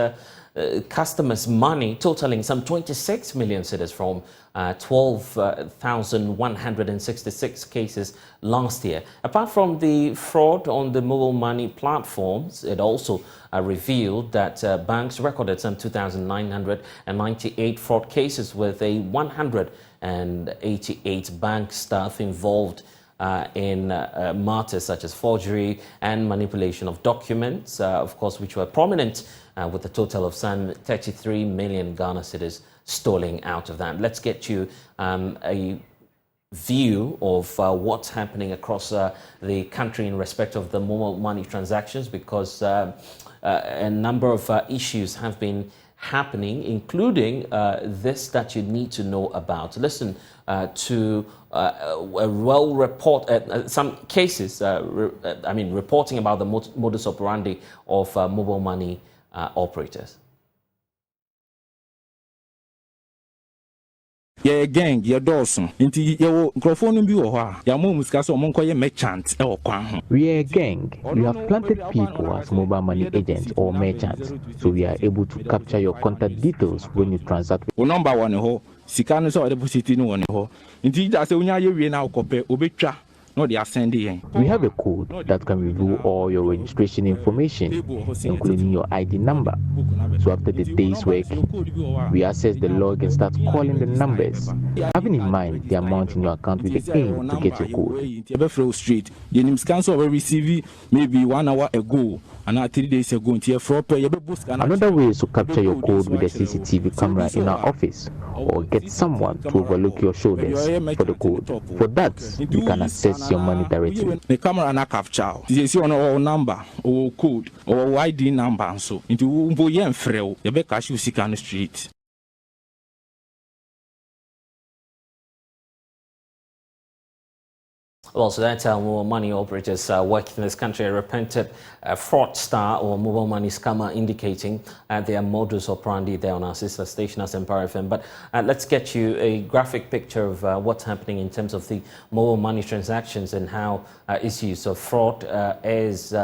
customers' money totaling some 26 million cedis from 12,166 cases last year. Apart from the fraud on the mobile money platforms, it also revealed that banks recorded some 2,998 fraud cases with 188 bank staff involved in matters such as forgery and manipulation of documents, of course, which were prominent with a total of some 33 million Ghana cedis stolen out of that. Let's get you a view of what's happening across the country in respect of the mobile money transactions, because a number of issues have been happening, including this that you need to know about. Listen to some cases, reporting about the modus operandi of mobile money operators. Yeah, gang, yeah, Dawson. Inti your microphone be or ya muskaso monko merchant or kwan. We are a gang. We have planted people as mobile money agents or merchants, so we are able to capture your contact details when you transact. Number one ho, sikano so deposit no one ho. Inti just unya ye na okope obetwa. No, they are sending. We have a code that can review all your registration information, including your ID number. So after the day's work, we access the log and start calling the numbers, having in mind the amount in your account with the aim to get your code. Street, you will receive maybe 1 hour ago. And 3 days ago, another way is to capture your code with a CCTV camera in our office, or get someone to overlook your shoulders for the code. For that, you can access your money directly. The camera na capture. You see on our number, or code, or ID number, so into Boyen Freo, the back you see on the street. Well, so that's how mobile money operators work in this country. A repented fraudster or mobile money scammer indicating their modus operandi there on our sister station as Empire FM. But let's get you a graphic picture of what's happening in terms of the mobile money transactions and how issues of fraud is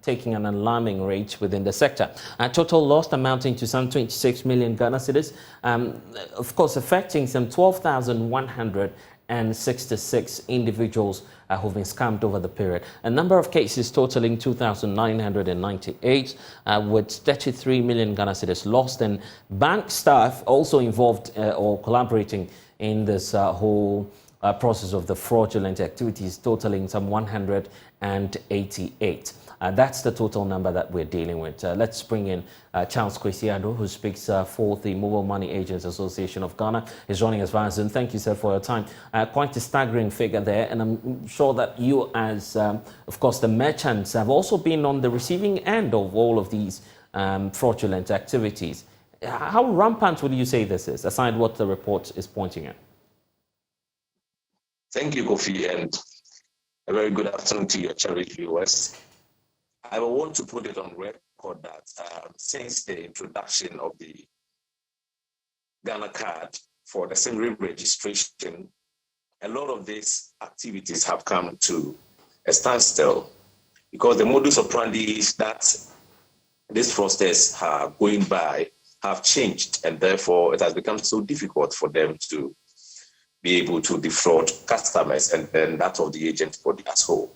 taking an alarming rate within the sector. Total loss amounting to some 26 million Ghana cedis, of course, affecting some 12,166 individuals who've been scammed over the period. A number of cases totaling 2,998 with 33 million Ghana cedis lost, and bank staff also involved or collaborating in this whole process of the fraudulent activities totaling some 188. That's the total number that we're dealing with. Let's bring in Charles Kwesiado, who speaks for the Mobile Money Agents Association of Ghana. He's joining us via Zoom. Thank you, sir, for your time. Quite a staggering figure there, and I'm sure that you, as of course, the merchants, have also been on the receiving end of all of these fraudulent activities. How rampant would you say this is, aside what the report is pointing at? Thank you, Kofi, and a very good afternoon to your cherished viewers. I want to put it on record that since the introduction of the Ghana card for the single registration, a lot of these activities have come to a standstill because the modus operandi that these fraudsters are going by have changed, and therefore it has become so difficult for them to be able to defraud customers and then that of the agent body as whole.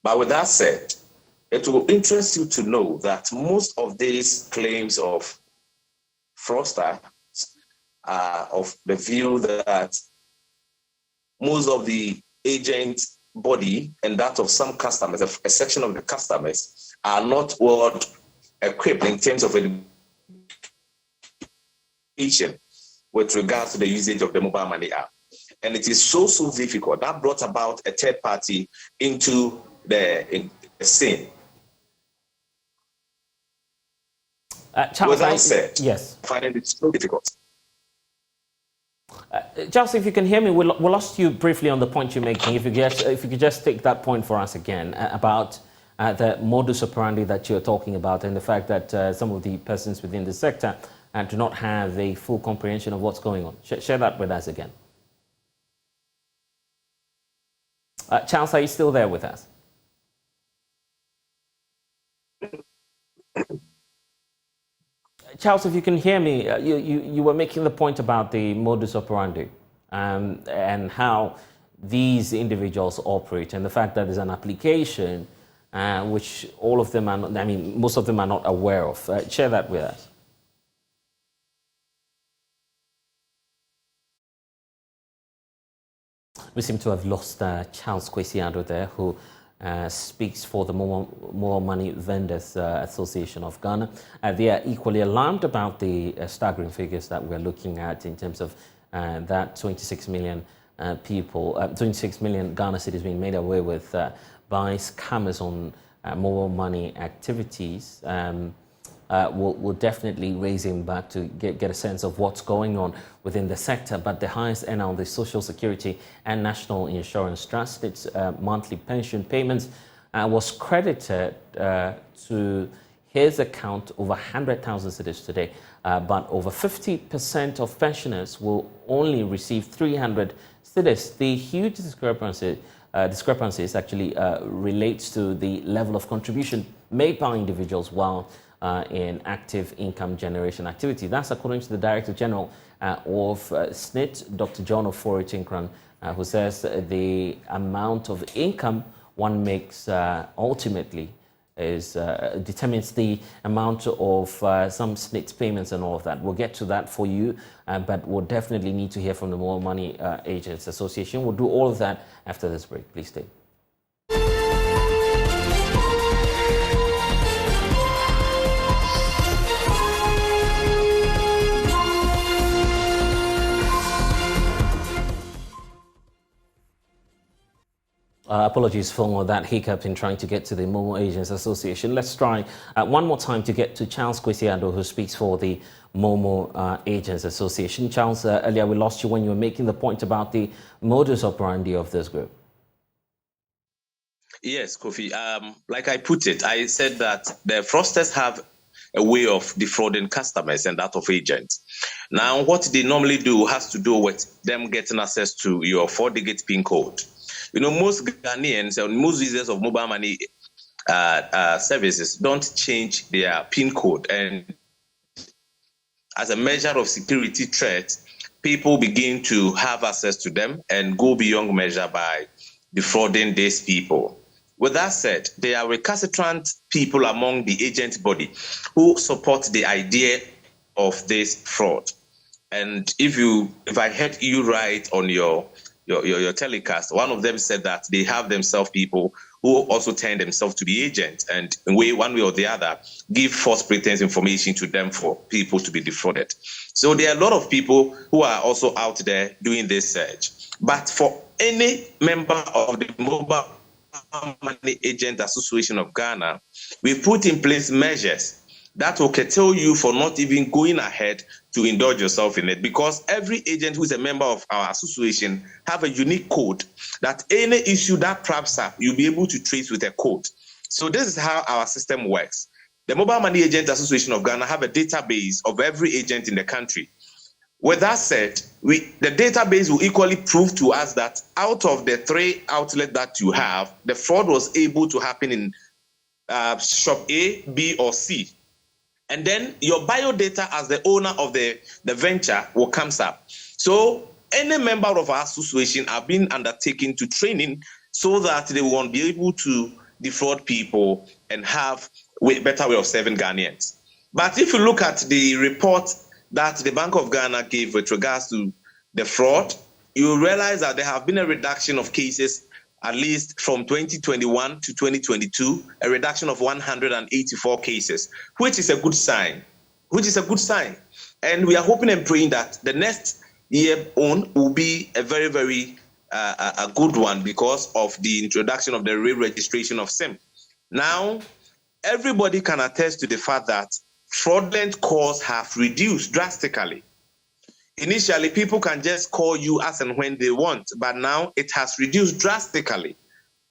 But with that said, it will interest you to know that most of these claims of fraudsters are of the view that most of the agents body and that of some customers, a section of the customers, are not well equipped in terms of education with regards to the usage of the mobile money app. And it is so difficult. That brought about a third party into the scene. Charles, Without said, yes. Finding it so difficult. Charles, if you can hear me, we lost you briefly on the point you're making. If you could just take that point for us again about the modus operandi that you're talking about and the fact that some of the persons within the sector do not have a full comprehension of what's going on. Share that with us again. Charles, are you still there with us? Charles, if you can hear me, you were making the point about the modus operandi and how these individuals operate and the fact that there's an application which all of them are not, most of them are not aware of. Share that with us. We seem to have lost Charles Kwesi there, who speaks for the Momo Money Vendors Association of Ghana. They are equally alarmed about the staggering figures that we're looking at in terms of that 26 million people, 26 million Ghana cedis being made away with by scammers on Momo money activities. Will definitely raise him back to get a sense of what's going on within the sector. But the highest earner on the Social Security and National Insurance Trust, its monthly pension payments, was credited to his account over 100,000 cedis today. But over 50% of pensioners will only receive 300 cedis. The huge discrepancies actually relates to the level of contribution made by individuals while in active income generation activity. That's according to the Director General of SNIT, Dr. John Ofori-Tinkran, who says the amount of income one makes ultimately determines the amount of some SNIT payments and all of that. We'll get to that for you, but we'll definitely need to hear from the Momo Money Agents Association. We'll do all of that after this break. Please stay. Apologies for that hiccup in trying to get to the Momo Agents Association. Let's try one more time to get to Charles Kwesi, who speaks for the Momo Agents Association. Charles, earlier we lost you when you were making the point about the modus operandi of this group. Yes, Kofi. Like I put it, I said that the fraudsters have a way of defrauding customers and that of agents. Now, what they normally do has to do with them getting access to your 4-digit PIN code. You know, most Ghanaians and most users of mobile money services don't change their PIN code. And as a measure of security threat, people begin to have access to them and go beyond measure by defrauding these people. With that said, there are recalcitrant people among the agent body who support the idea of this fraud. And if I heard you right on your telecast, one of them said that they have themselves people who also turn themselves to be agents and one way or the other give false pretense information to them for people to be defrauded. So there are a lot of people who are also out there doing this search. But for any member of the Mobile Money Agent Association of Ghana, we put in place measures that will curtail you for not even going ahead to indulge yourself in it, because every agent who is a member of our association have a unique code that any issue that traps up, you'll be able to trace with a code. So this is how our system works. The Mobile Money Agent Association of Ghana have a database of every agent in the country. With that said, the database will equally prove to us that out of the 3 outlets that you have, the fraud was able to happen in shop A, B, or C. And then your biodata as the owner of the venture will come up. So any member of our association are being undertaken to training so that they won't be able to defraud people and have a better way of serving Ghanaians. But if you look at the report that the Bank of Ghana gave with regards to the fraud, you realize that there have been a reduction of cases at least from 2021 to 2022, a reduction of 184 cases, which is a good sign. And we are hoping and praying that the next year on will be a very, very a good one because of the introduction of the re-registration of SIM. Now, everybody can attest to the fact that fraudulent calls have reduced drastically. Initially, people can just call you as and when they want, but now it has reduced drastically.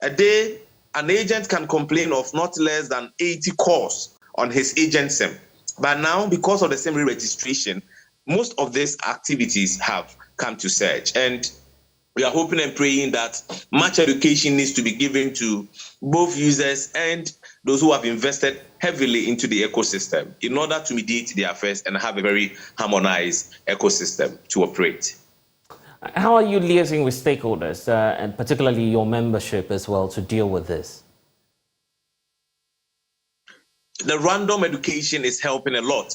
A day, an agent can complain of not less than 80 calls on his agent SIM. But now, because of the SIM re-registration, most of these activities have come to surge. And we are hoping and praying that much education needs to be given to both users and those who have invested heavily into the ecosystem in order to mediate their affairs and have a very harmonized ecosystem to operate. How are you liaising with stakeholders, and particularly your membership as well, to deal with this? The random education is helping a lot.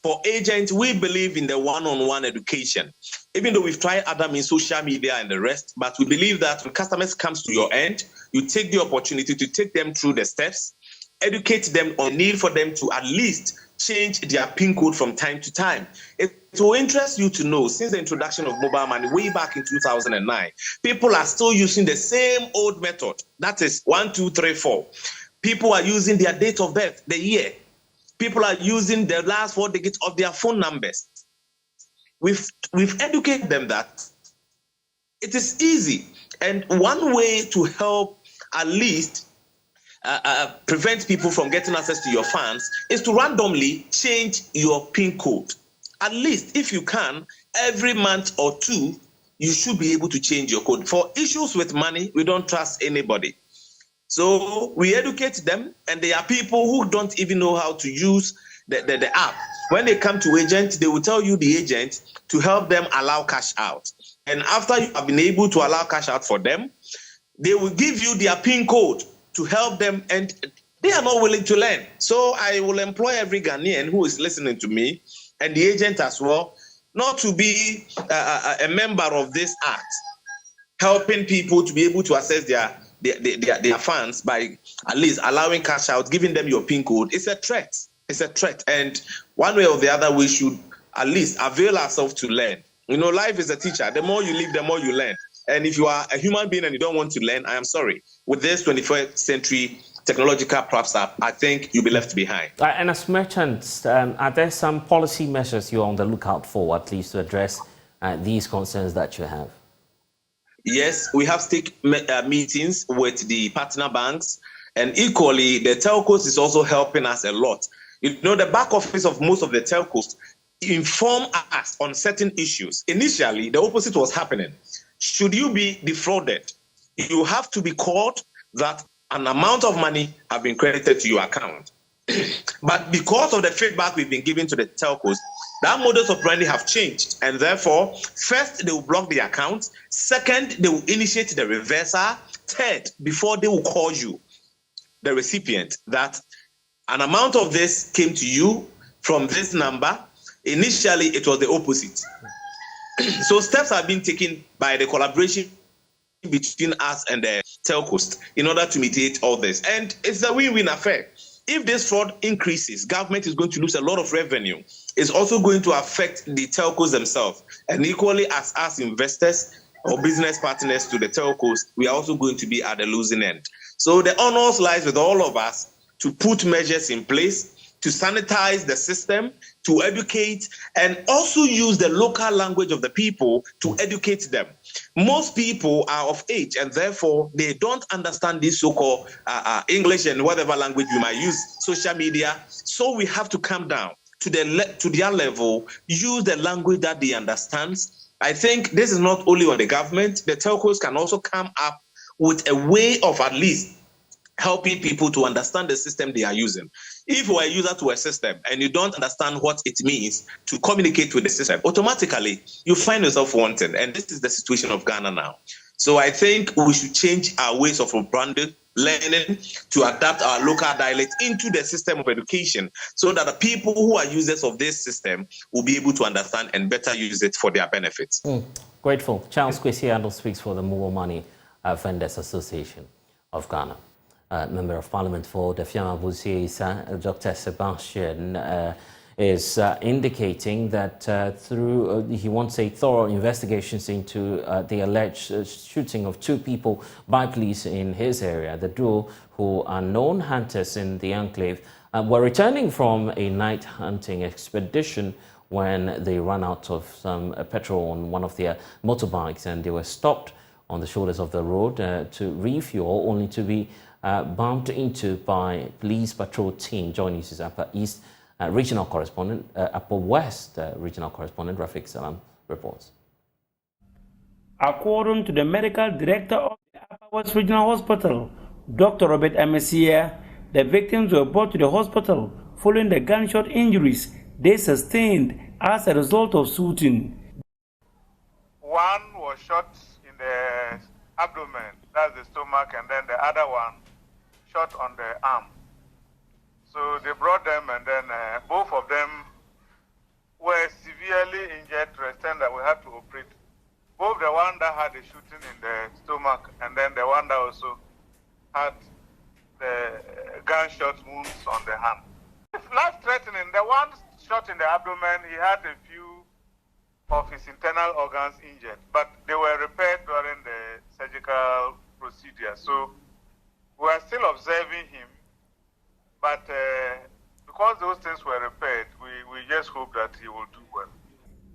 For agents, we believe in the one-on-one education. Even though we've tried other means, social media and the rest, but we believe that when customers come to your end, you take the opportunity to take them through the steps, educate them on need for them to at least change their PIN code from time to time. It will interest you to know, since the introduction of mobile money way back in 2009, people are still using the same old method. That is 1, 2, 3, 4. People are using their date of birth, the year. People are using the last 4 digits of their phone numbers. We've educated them that it is easy. And one way to help at least prevent people from getting access to your funds is to randomly change your PIN code. At least, if you can, every month or 2, you should be able to change your code. For issues with money, we don't trust anybody. So we educate them, and there are people who don't even know how to use the app. When they come to agent, they will tell you, the agent, to help them allow cash out. And after you have been able to allow cash out for them, they will give you their PIN code to help them, and they are not willing to learn. So I will employ every Ghanaian who is listening to me, and the agent as well, not to be a member of this act, helping people to be able to access their funds by at least allowing cash out, giving them your PIN code. It's a threat. It's a threat. And one way or the other, we should at least avail ourselves to learn. Life is a teacher. The more you live, the more you learn. And if you are a human being and you don't want to learn, I am sorry. With this 21st century technological props up, I think you'll be left behind. And as merchants, are there some policy measures you're on the lookout for, at least to address these concerns that you have? Yes, we have meetings with the partner banks, and equally, the telcos is also helping us a lot. The back office of most of the telcos inform us on certain issues. Initially, the opposite was happening. Should you be defrauded, you have to be called that an amount of money have been credited to your account. But because of the feedback we've been giving to the telcos, that modus operandi have changed, and therefore, first, they will block the account. Second, they will initiate the reversal. Third, before they will call you, the recipient, that an amount of this came to you from this number. Initially, it was the opposite. So steps have been taken by the collaboration between us and the telcos in order to mitigate all this. And it's a win-win affair. If this fraud increases, government is going to lose a lot of revenue. It's also going to affect the telcos themselves. And equally as us investors or business partners to the telcos, we are also going to be at the losing end. So the onus lies with all of us to put measures in place to sanitize the system, to educate, and also use the local language of the people to educate them. Most people are of age, and therefore they don't understand this so-called English and whatever language you might use, social media. So we have to come down to their level, use the language that they understand. I think this is not only on the government, the telcos can also come up with a way of at least helping people to understand the system they are using. If you are a user to a system and you don't understand what it means to communicate with the system, automatically you find yourself wanted. And this is the situation of Ghana now. So I think we should change our ways of branding, learning, to adapt our local dialect into the system of education so that the people who are users of this system will be able to understand and better use it for their benefits. Grateful. Charles Kwesi Addo speaks for the Momo Money Vendors Association of Ghana. Member of Parliament for Daffiama-Bussie-Issa, Dr. Sebastian, is indicating that through he wants a thorough investigations into the alleged shooting of 2 people by police in his area. The duo, who are known hunters in the enclave, were returning from a night hunting expedition when they ran out of some petrol on one of their motorbikes, and they were stopped on the shoulders of the road to refuel, only to be bumped into by police patrol team. Joining us is Upper East Regional Correspondent, Upper West Regional Correspondent Rafiq Salam reports. According to the medical director of the Upper West Regional Hospital, Dr. Robert Amesia, the victims were brought to the hospital following the gunshot injuries they sustained as a result of shooting. One was shot in the abdomen, that's the stomach, and then the other one shot on the arm. So they brought them, and then both of them were severely injured to the extent that we had to operate. Both the one that had the shooting in the stomach and then the one that also had the gunshot wounds on the hand. It's life-threatening. The one shot in the abdomen, he had a few of his internal organs injured, but they were repaired during the surgical procedure. So we are still observing him, but because those things were repaired, we just hope that he will do well.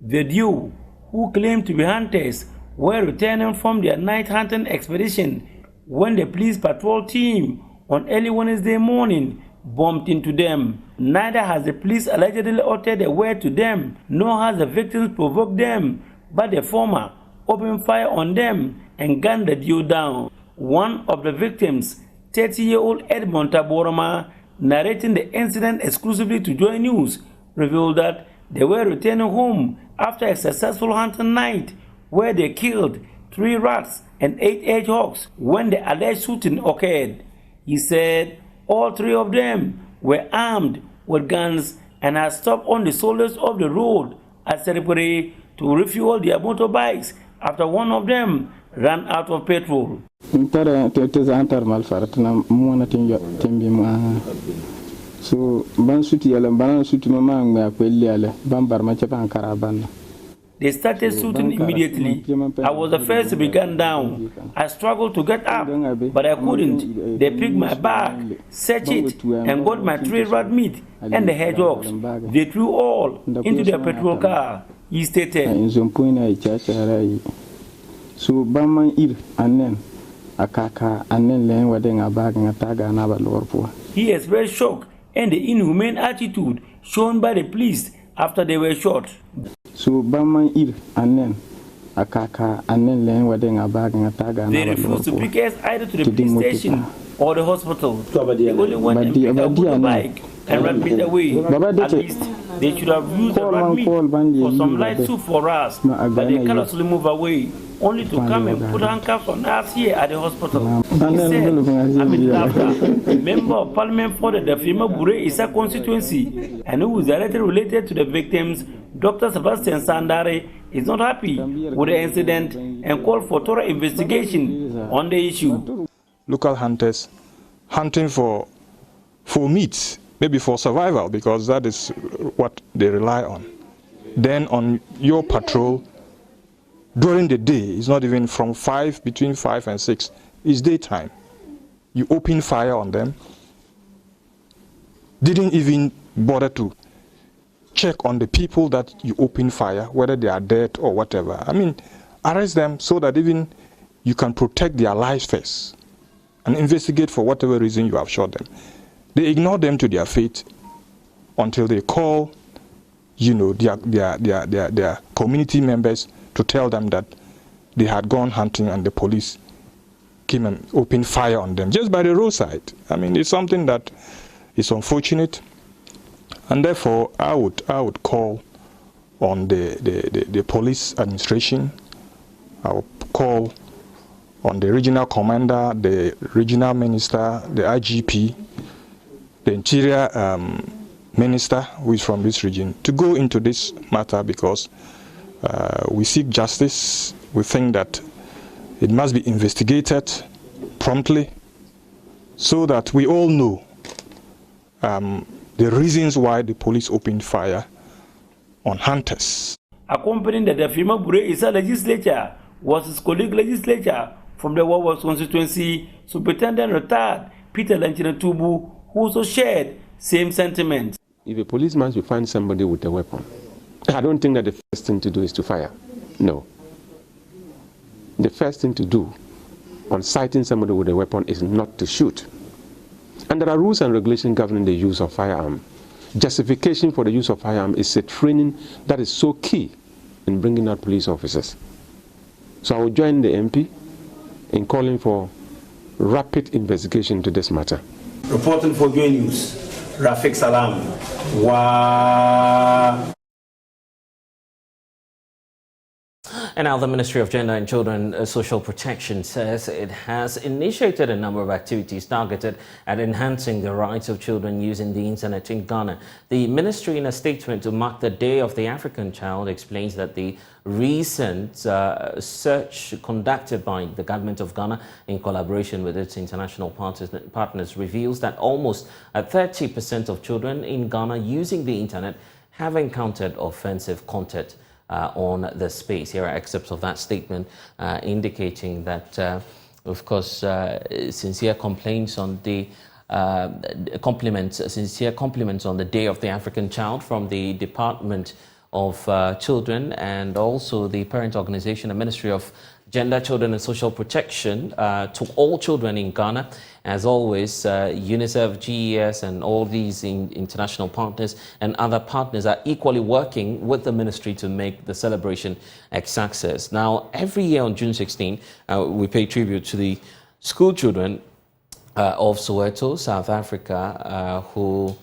The duo, who claimed to be hunters, were returning from their night hunting expedition when the police patrol team on early Wednesday morning bumped into them. Neither has the police allegedly uttered a word to them, nor has the victims provoked them, but the former opened fire on them and gunned the duo down. One of the victims, 30-year-old Edmond Taboroma, narrating the incident exclusively to Joy News, revealed that they were returning home after a successful hunting night where they killed 3 rats and 8 hedgehogs when the alleged shooting occurred. He said all 3 of them were armed with guns and had stopped on the shoulders of the road at Seripore to refuel their motorbikes after one of them ran out of petrol. So they started shooting immediately. I was the first to be gunned down. I struggled to get up, but I couldn't. They picked my bag, searched it, and got my 3 rat meat and the hedgehogs. They threw all into their petrol car, he stated. So Baman ir anen akaka anen len wadenga bag ngataga na balorpo. He expressed shock and the inhumane attitude shown by the police after they were shot. So Baman ir anen akaka anen len wadenga bag ngataga na balorpo. They refused to pick us either to the police station or the hospital. They only went and picked up the bike and ran it away. At least they should have used the rat meat for some light soup for us, but they carelessly move away, only to come and put handcuffs on us here at the hospital. He said, Amit After, member of parliament for the Daffiama-Bussie-Issa constituency, and who is directly related to the victims, Dr. Sebastian Sandare, is not happy with the incident and called for thorough investigation on the issue. Local hunters hunting for meat, maybe for survival, because that is what they rely on. Then on your patrol, during the day, it's not even from between 5 and 6, it's daytime. You open fire on them, didn't even bother to check on the people that you open fire, whether they are dead or whatever. I mean, arrest them so that even you can protect their lives first and investigate for whatever reason you have shot them. They ignore them to their fate until they call, their community members to tell them that they had gone hunting and the police came and opened fire on them just by the roadside. I mean, it's something that is unfortunate, and therefore I would call on the police administration. I would call on the regional commander, the regional minister, the IGP, the interior minister who is from this region to go into this matter, because we seek justice. We think that It must be investigated promptly so that we all know the reasons why the police opened fire on hunters. Accompanying the Daffiama-Bussie-Issa legislature was his colleague legislature from the Warwas constituency, Superintendent Retired Peter Tubu, who also shared same sentiments. If a policeman should find somebody with a weapon, I don't think that the first thing to do is to fire. No. The first thing to do on sighting somebody with a weapon is not to shoot. And there are rules and regulations governing the use of firearm. Justification for the use of firearm is a training that is so key in bringing out police officers. So I will join the MP in calling for rapid investigation to this matter. Reporting for Joy News, Rafik Salam. Wow. And now the Ministry of Gender and Children Social Protection says it has initiated a number of activities targeted at enhancing the rights of children using the internet in Ghana. The ministry, in a statement to mark the Day of the African Child, explains that the recent search conducted by the government of Ghana in collaboration with its international partners reveals that almost 30% of children in Ghana using the internet have encountered offensive content on the space. Here are excerpts of that statement indicating that, of course, sincere compliments on the Day of the African Child from the Department of Children and also the parent organization, the Ministry of Gender, Children and Social Protection, to all children in Ghana. As always, UNICEF, GES and all these international partners and other partners are equally working with the ministry to make the celebration a success. Now, every year on June 16, we pay tribute to the school children of Soweto, South Africa, who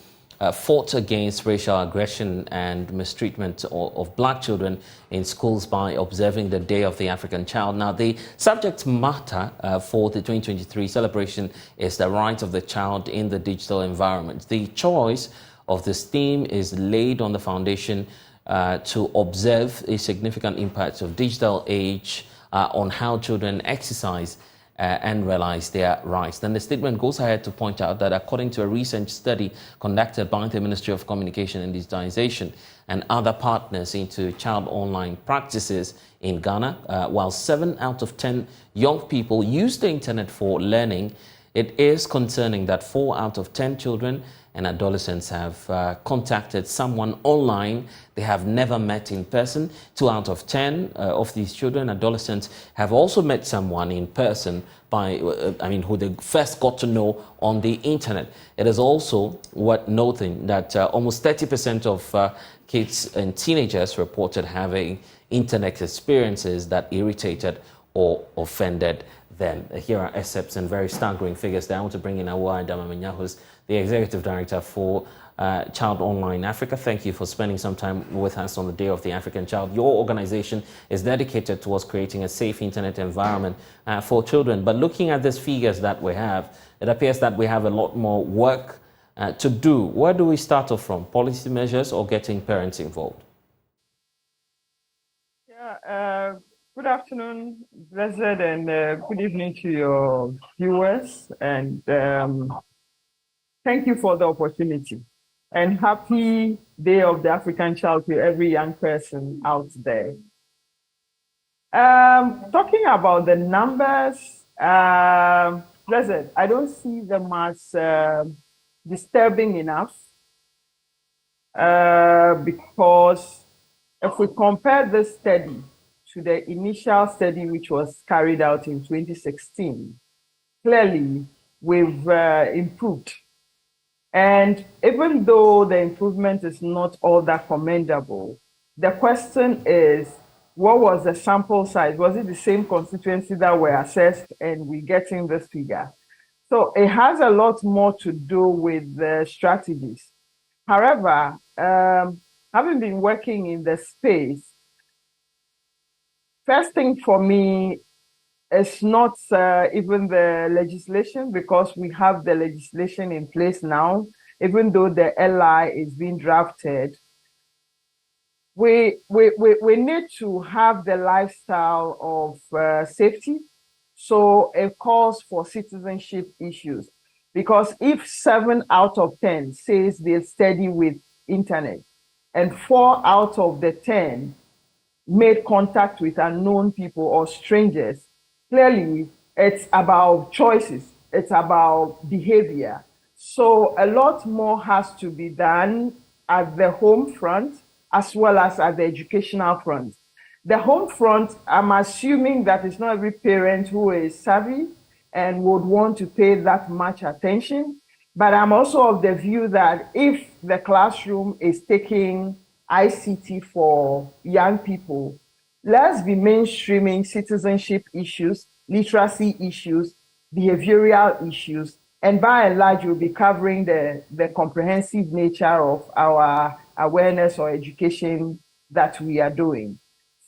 fought against racial aggression and mistreatment of black children in schools by observing the Day of the African Child. Now, the subject matter for the 2023 celebration is the right of the child in the digital environment. The choice of this theme is laid on the foundation to observe a significant impact of digital age on how children exercise and realize their rights. Then the statement goes ahead to point out that according to a recent study conducted by the Ministry of Communication and Digitization and other partners into child online practices in Ghana, while 7 out of 10 young people use the internet for learning, it is concerning that 4 out of 10 children and adolescents have contacted someone online they have never met in person. 2 out of 10 of these children, adolescents, have also met someone in person by, who they first got to know on the internet. It is also worth noting that almost 30% of kids and teenagers reported having internet experiences that irritated or offended them. Here are excerpts and very staggering figures that I want to bring in Awa Damamenyahu, who's the Executive Director for Child Online Africa. Thank you for spending some time with us on the Day of the African Child. Your organization is dedicated towards creating a safe internet environment for children. But looking at these figures that we have, it appears that we have a lot more work to do. Where do we start off from? Policy measures or getting parents involved? Yeah, good afternoon, Blessed, and good evening to your viewers. And thank you for the opportunity. And happy Day of the African Child to every young person out there. Talking about the numbers, Blessed, I don't see them as disturbing enough because if we compare this study to the initial study which was carried out in 2016, clearly we've improved. And even though the improvement is not all that commendable, the question is, what was the sample size? Was it the same constituency that were assessed and we're getting this figure? So it has a lot more to do with the strategies. However, having been working in the space, first thing for me is not even the legislation, because we have the legislation in place now, even though the LI is being drafted. We need to have the lifestyle of safety So it calls for citizenship issues. Because if 7 out of 10 says they study with internet, and 4 out of the 10 made contact with unknown people or strangers, clearly it's about choices, it's about behavior. So a lot more has to be done at the home front as well as at the educational front. The home front, I'm assuming that it's not every parent who is savvy and would want to pay that much attention. But I'm also of the view that if the classroom is taking ICT for young people, let's be mainstreaming citizenship issues, literacy issues, behavioral issues, and by and large, we'll be covering the comprehensive nature of our awareness or education that we are doing.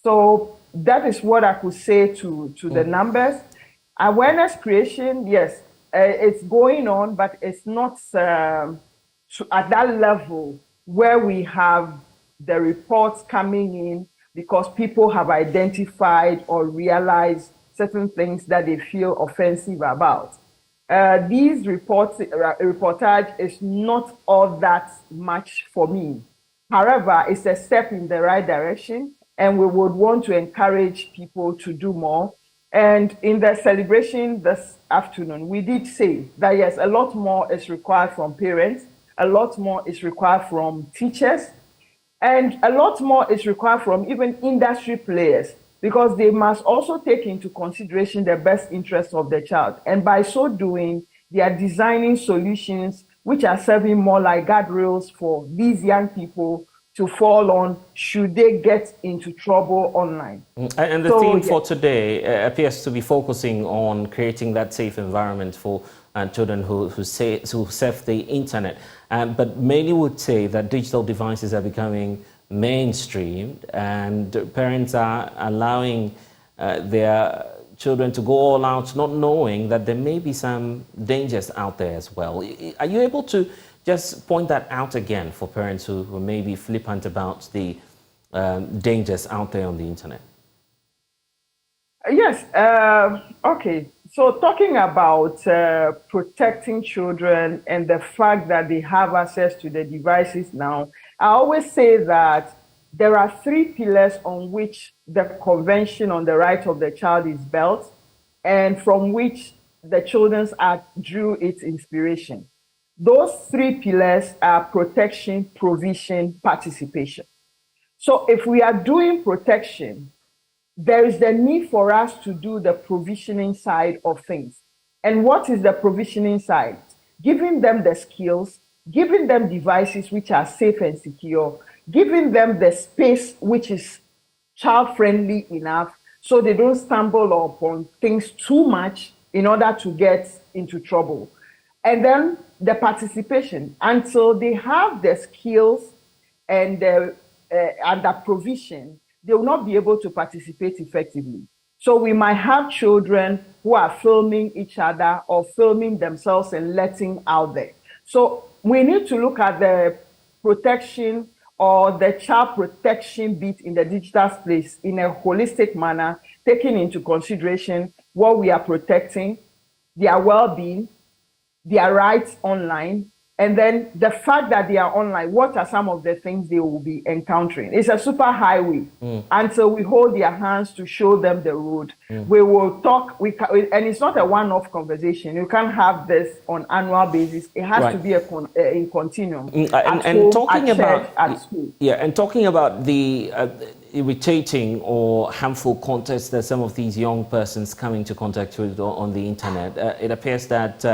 So that is what I could say to the numbers. Awareness creation, yes, it's going on, but it's not at that level where we have the reports coming in because people have identified or realized certain things that they feel offensive about. These reportage is not all that much for me. However, it's a step in the right direction, and we would want to encourage people to do more. And in the celebration this afternoon, we did say that yes, a lot more is required from parents, a lot more is required from teachers, and a lot more is required from even industry players, because they must also take into consideration the best interests of the child. And by so doing, they are designing solutions which are serving more like guardrails for these young people to fall on should they get into trouble online. And the theme for today appears to be focusing on creating that safe environment for children who surf the internet. But many would say that digital devices are becoming mainstream and parents are allowing their children to go all out, not knowing that there may be some dangers out there as well. Are you able to just point that out again for parents who may be flippant about the dangers out there on the internet? Yes. Okay. So talking about protecting children and the fact that they have access to the devices now, I always say that there are 3 pillars on which the Convention on the Right of the Child is built, and from which the Children's Act drew its inspiration. Those 3 pillars are protection, provision, participation. So if we are doing protection, there is the need for us to do the provisioning side of things. And what is the provisioning side? Giving them the skills, giving them devices which are safe and secure, giving them the space which is child-friendly enough so they don't stumble upon things too much in order to get into trouble. And then the participation, until they have the skills and the provision, they will not be able to participate effectively. So we might have children who are filming each other or filming themselves and letting out there. So we need to look at the protection or the child protection bit in the digital space in a holistic manner, taking into consideration what we are protecting, their well-being, their rights online, and then the fact that they are online, what are some of the things they will be encountering? It's a super highway. Until we hold their hands to show them the road. We will talk, and it's not a one-off conversation. You can't have this on annual basis. It has to be in continuum. And talking about at school. Yeah, and talking about the irritating or harmful content that some of these young persons come into contact with on the internet, it appears that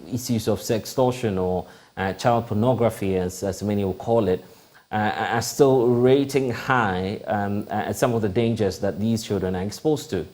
issues of sextortion or child pornography, as many will call it, are still rating high at some of the dangers that these children are exposed to.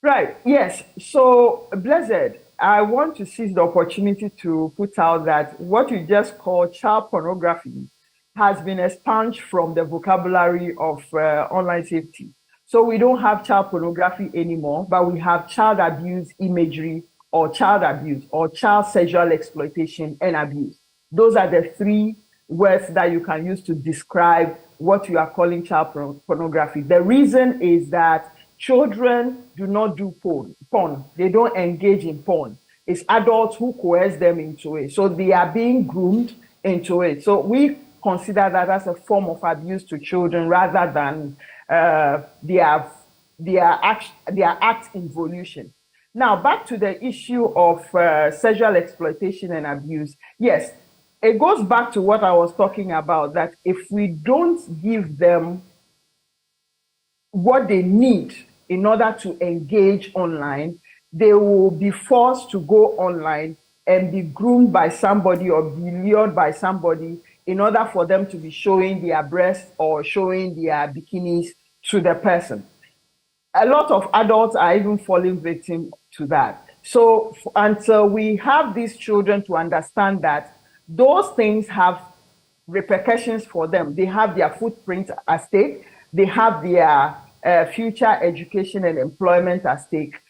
Right, yes. So, Blessed, I want to seize the opportunity to put out that what you just call child pornography has been expunged from the vocabulary of online safety. So we don't have child pornography anymore, but we have child abuse imagery or child abuse or child sexual exploitation and abuse. Those are the 3 words that you can use to describe what you are calling child pornography. The reason is that Children do not do porn. They don't engage in porn. It's adults who coerce them into it. So they are being groomed into it. So we consider that as a form of abuse to children rather than their act involution. Now, back to the issue of sexual exploitation and abuse. Yes, it goes back to what I was talking about, that if we don't give them what they need in order to engage online, they will be forced to go online and be groomed by somebody or be lured by somebody in order for them to be showing their breasts or showing their bikinis to the person. A lot of adults are even falling victim to that. So until we have these children to understand that those things have repercussions for them, they have their footprint at stake, they have their future education and employment at stake,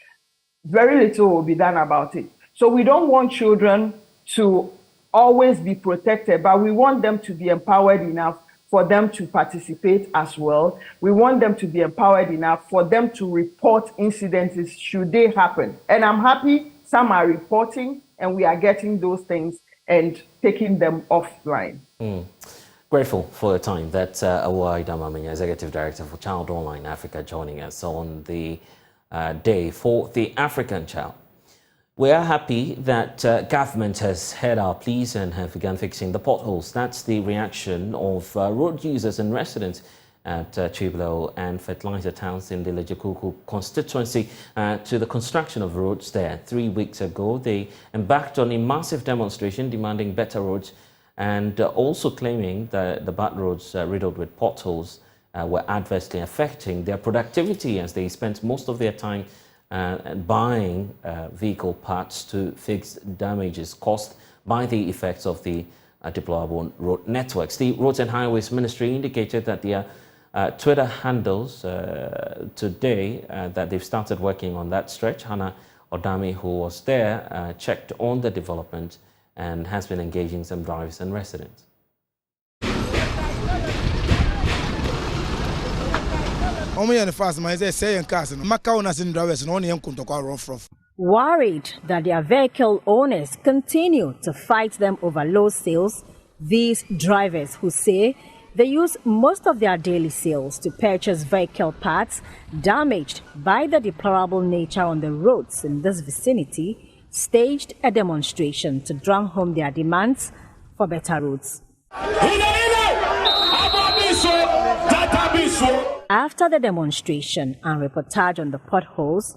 very little will be done about it. So we don't want children to always be protected, but we want them to be empowered enough for them to participate as well. We want them to be empowered enough for them to report incidents should they happen. And I'm happy some are reporting and we are getting those things and taking them offline. Grateful for your time. That's Awai Damamanya, Executive Director for Child Online Africa, joining us on the day for the African child. We are happy that government has heard our pleas and have begun fixing the potholes. That's the reaction of road users and residents at Chiblo and Fertilizer Towns in the Lejikuku constituency to the construction of roads there. 3 weeks ago, they embarked on a massive demonstration demanding better roads and also claiming that the bad roads riddled with potholes were adversely affecting their productivity as they spent most of their time buying vehicle parts to fix damages caused by the effects of the deplorable road networks. The Roads and Highways Ministry indicated that their Twitter handles today that they've started working on that stretch. Hannah Odami, who was there, checked on the development and has been engaging some drivers and residents. Worried that their vehicle owners continue to fight them over low sales, these drivers who say they use most of their daily sales to purchase vehicle parts damaged by the deplorable nature on the roads in this vicinity staged a demonstration to drum home their demands for better roads. After the demonstration and reportage on the potholes,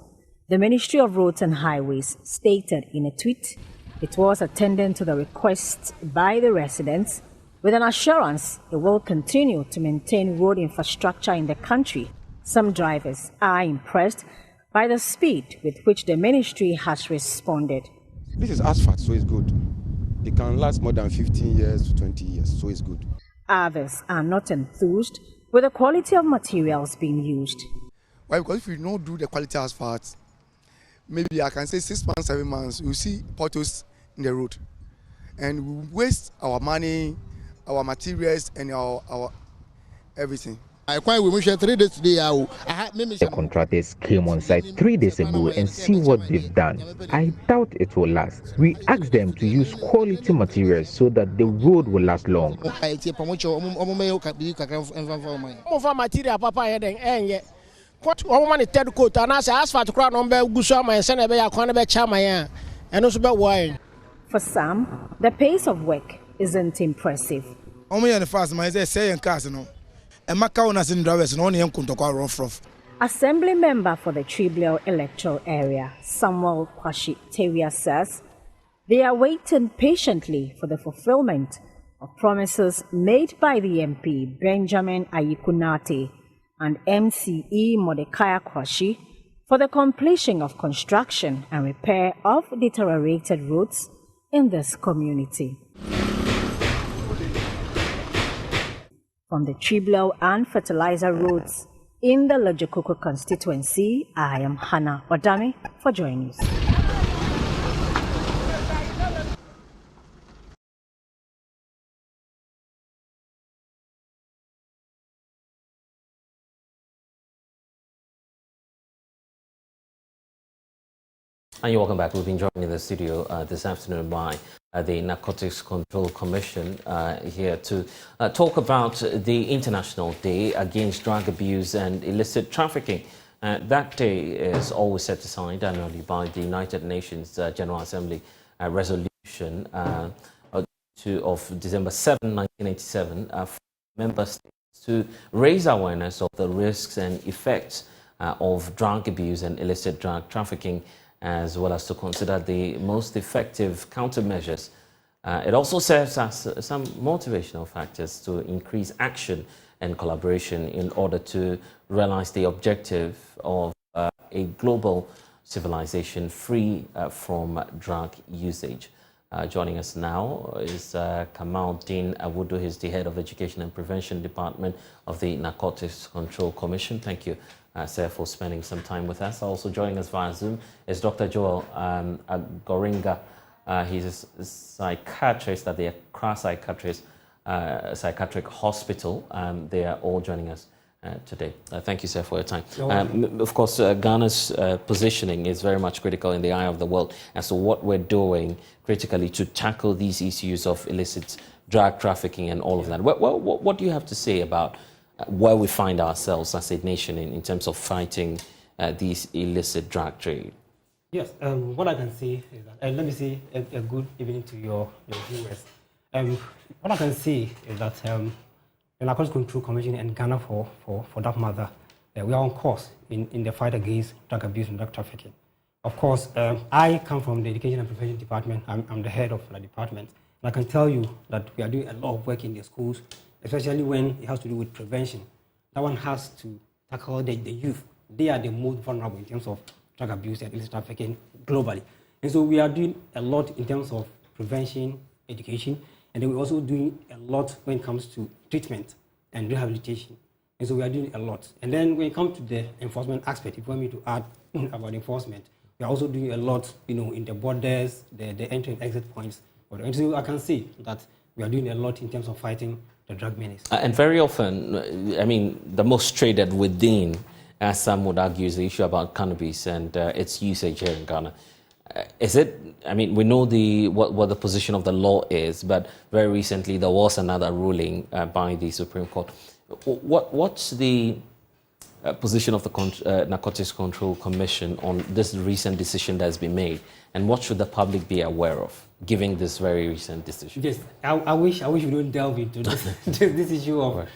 the Ministry of Roads and Highways stated in a tweet it was attending to the requests by the residents with an assurance it will continue to maintain road infrastructure in the country. Some drivers are impressed by the speed with which the ministry has responded. This is asphalt, so it's good. It can last more than 15 years to 20 years, so it's good. Others are not enthused with the quality of materials being used. Why? Because if we don't do the quality asphalt, maybe I can say 6 months, 7 months, you see potholes in the road. And we waste our money, our materials, and our everything. The contractors came on site 3 days ago and see what they've done. I doubt it will last. We asked them to use quality materials so that the road will last long. For some, the pace of work isn't impressive. Assembly member for the Chiblo electoral area, Samuel Kwashi Tewia, says they are waiting patiently for the fulfillment of promises made by the MP Benjamin Ayikunate and MCE Mordecai Kwashi for the completion of construction and repair of deteriorated roads in this community. From the Chiblo and Fertilizer roads in the Lejikuku constituency, I am Hannah Odami for Joy News. And you're welcome back. We've been joined in the studio this afternoon by the Narcotics Control Commission here to talk about the International Day Against Drug Abuse and Illicit Trafficking. That day is always set aside annually by the United Nations General Assembly resolution of December 7, 1987, for member states to raise awareness of the risks and effects of drug abuse and illicit drug trafficking, as well as to consider the most effective countermeasures. It also serves as some motivational factors to increase action and collaboration in order to realize the objective of a global civilization free from drug usage. Joining us now is Kamaldeen Awudu. He's the head of Education and Prevention Department of the Narcotics Control Commission. Thank you, sir, for spending some time with us. Also joining us via Zoom is Dr. Joel Goringa. He's a psychiatrist at the Accra Psychiatric Hospital. They are all joining us today. Thank you, sir, for your time. Of course, Ghana's positioning is very much critical in the eye of the world as to what we're doing critically to tackle these issues of illicit drug trafficking and all of that. What do you have to say about where we find ourselves as a nation in terms of fighting these illicit drug trade? Yes, what I can say is that, let me say a good evening to your viewers. What I can say is that the Narcotics Control Commission and Ghana, for that matter, we are on course in the fight against drug abuse and drug trafficking. Of course, I come from the Education and Prevention Department. I'm the head of the department. And I can tell you that we are doing a lot of work in the schools, especially when it has to do with prevention. That one has to tackle the youth. They are the most vulnerable in terms of drug abuse and illicit trafficking globally. And so we are doing a lot in terms of prevention, education, and then we're also doing a lot when it comes to treatment and rehabilitation. And so we are doing a lot. And then when it comes to the enforcement aspect, if you want me to add about enforcement, we are also doing a lot, in the borders, the entry and exit points. And so I can see that we are doing a lot in terms of fighting the drug menace. And very often, the most traded within, as some would argue, is the issue about cannabis and its usage here in Ghana. Is it? We know what the position of the law is, but very recently there was another ruling by the Supreme Court. What's the position of the Narcotics Control Commission on this recent decision that has been made, and what should the public be aware of, given this very recent decision? Yes, I wish we don't delve into this issue of,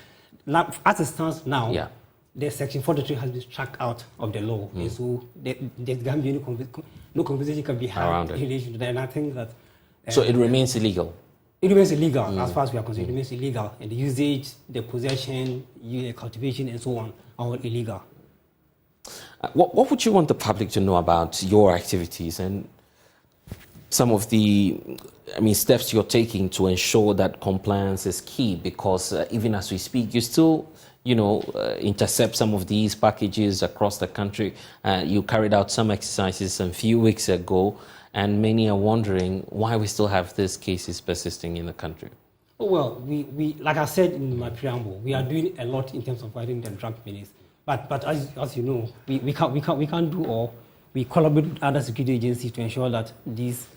as it stands now. Yeah. The Section 43 has been struck out of the law, and so there's going to be no conversation can be had in relation to that. And I think that so it remains illegal. It remains illegal as far as we are concerned. It remains illegal, and the usage, the possession, the cultivation, and so on are all illegal. What would you want the public to know about your activities and some of the steps you're taking to ensure that compliance is key? Because even as we speak, you still intercept some of these packages across the country. You carried out some exercises a few weeks ago, and many are wondering why we still have these cases persisting in the country. Well, we like I said in my preamble, we are doing a lot in terms of fighting the drug menace. But as you know, we can't do all. We collaborate with other security agencies to ensure that these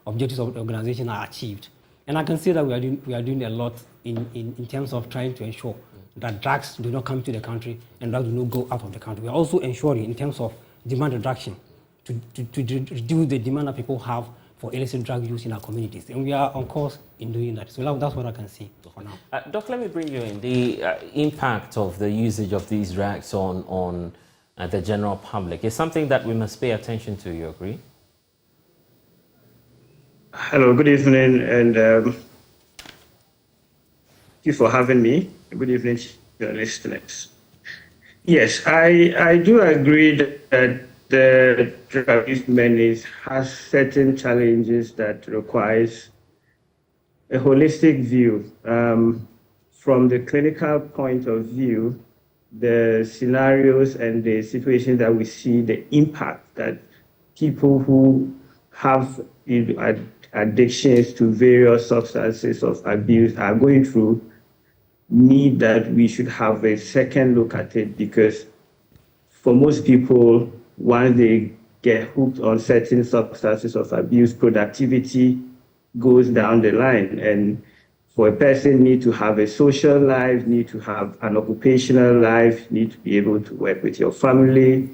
objectives of the organization are achieved. And I can say that we are doing a lot in terms of trying to ensure that drugs do not come to the country and drugs do not go out of the country. We are also ensuring in terms of demand reduction to reduce the demand that people have for illicit drug use in our communities. And we are on course in doing that. So that's what I can see for now. Doc, let me bring you in. The impact of the usage of these drugs on the general public is something that we must pay attention to. You agree? Hello, good evening, and thank you for having me. Good evening to your listeners. Yes, I do agree that the drug abuse menace has certain challenges that requires a holistic view. From the clinical point of view, the scenarios and the situations that we see, the impact that people who have addictions to various substances of abuse are going through need that we should have a second look at it, because for most people, once they get hooked on certain substances of abuse, productivity goes down the line. And for a person need to have a social life, need to have an occupational life, need to be able to work with your family.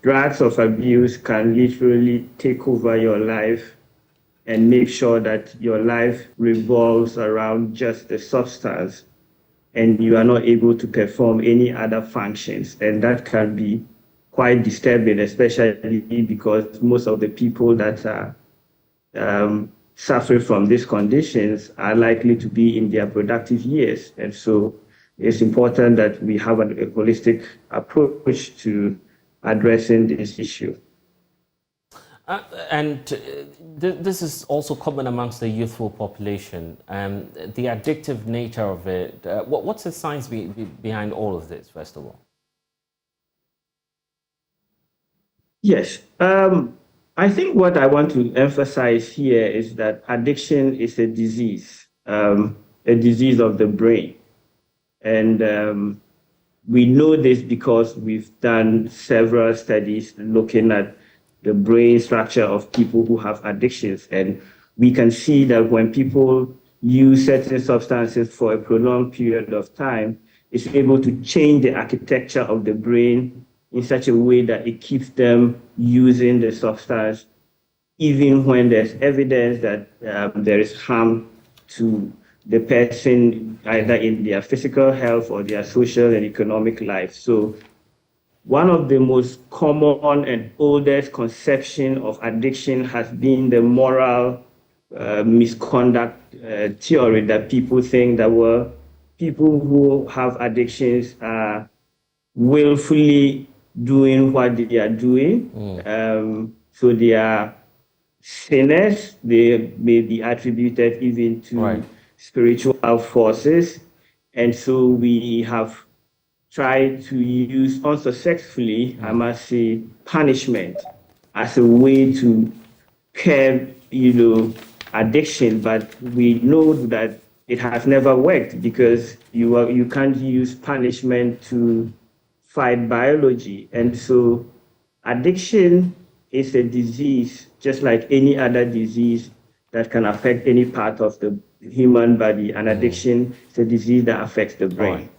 Drugs of abuse can literally take over your life and make sure that your life revolves around just the substance and you are not able to perform any other functions. And that can be quite disturbing, especially because most of the people that are suffering from these conditions are likely to be in their productive years. And so it's important that we have a holistic approach to addressing this issue. This is also common amongst the youthful population. The addictive nature of it. What's the science behind all of this, first of all? Yes. I think what I want to emphasize here is that addiction is a disease of the brain. And we know this because we've done several studies looking at the brain structure of people who have addictions. And we can see that when people use certain substances for a prolonged period of time, it's able to change the architecture of the brain in such a way that it keeps them using the substance, even when there's evidence that there is harm to the person, either in their physical health or their social and economic life. So one of the most common and oldest conception of addiction has been the moral misconduct theory, that people think that people who have addictions are willfully doing what they are doing. So they are sinners. They may be attributed even to spiritual forces. And so we have tried to use unsuccessfully, I must say, punishment as a way to curb, addiction. But we know that it has never worked because you can't use punishment to fight biology. And so addiction is a disease, just like any other disease that can affect any part of the human body. And addiction is a disease that affects the brain.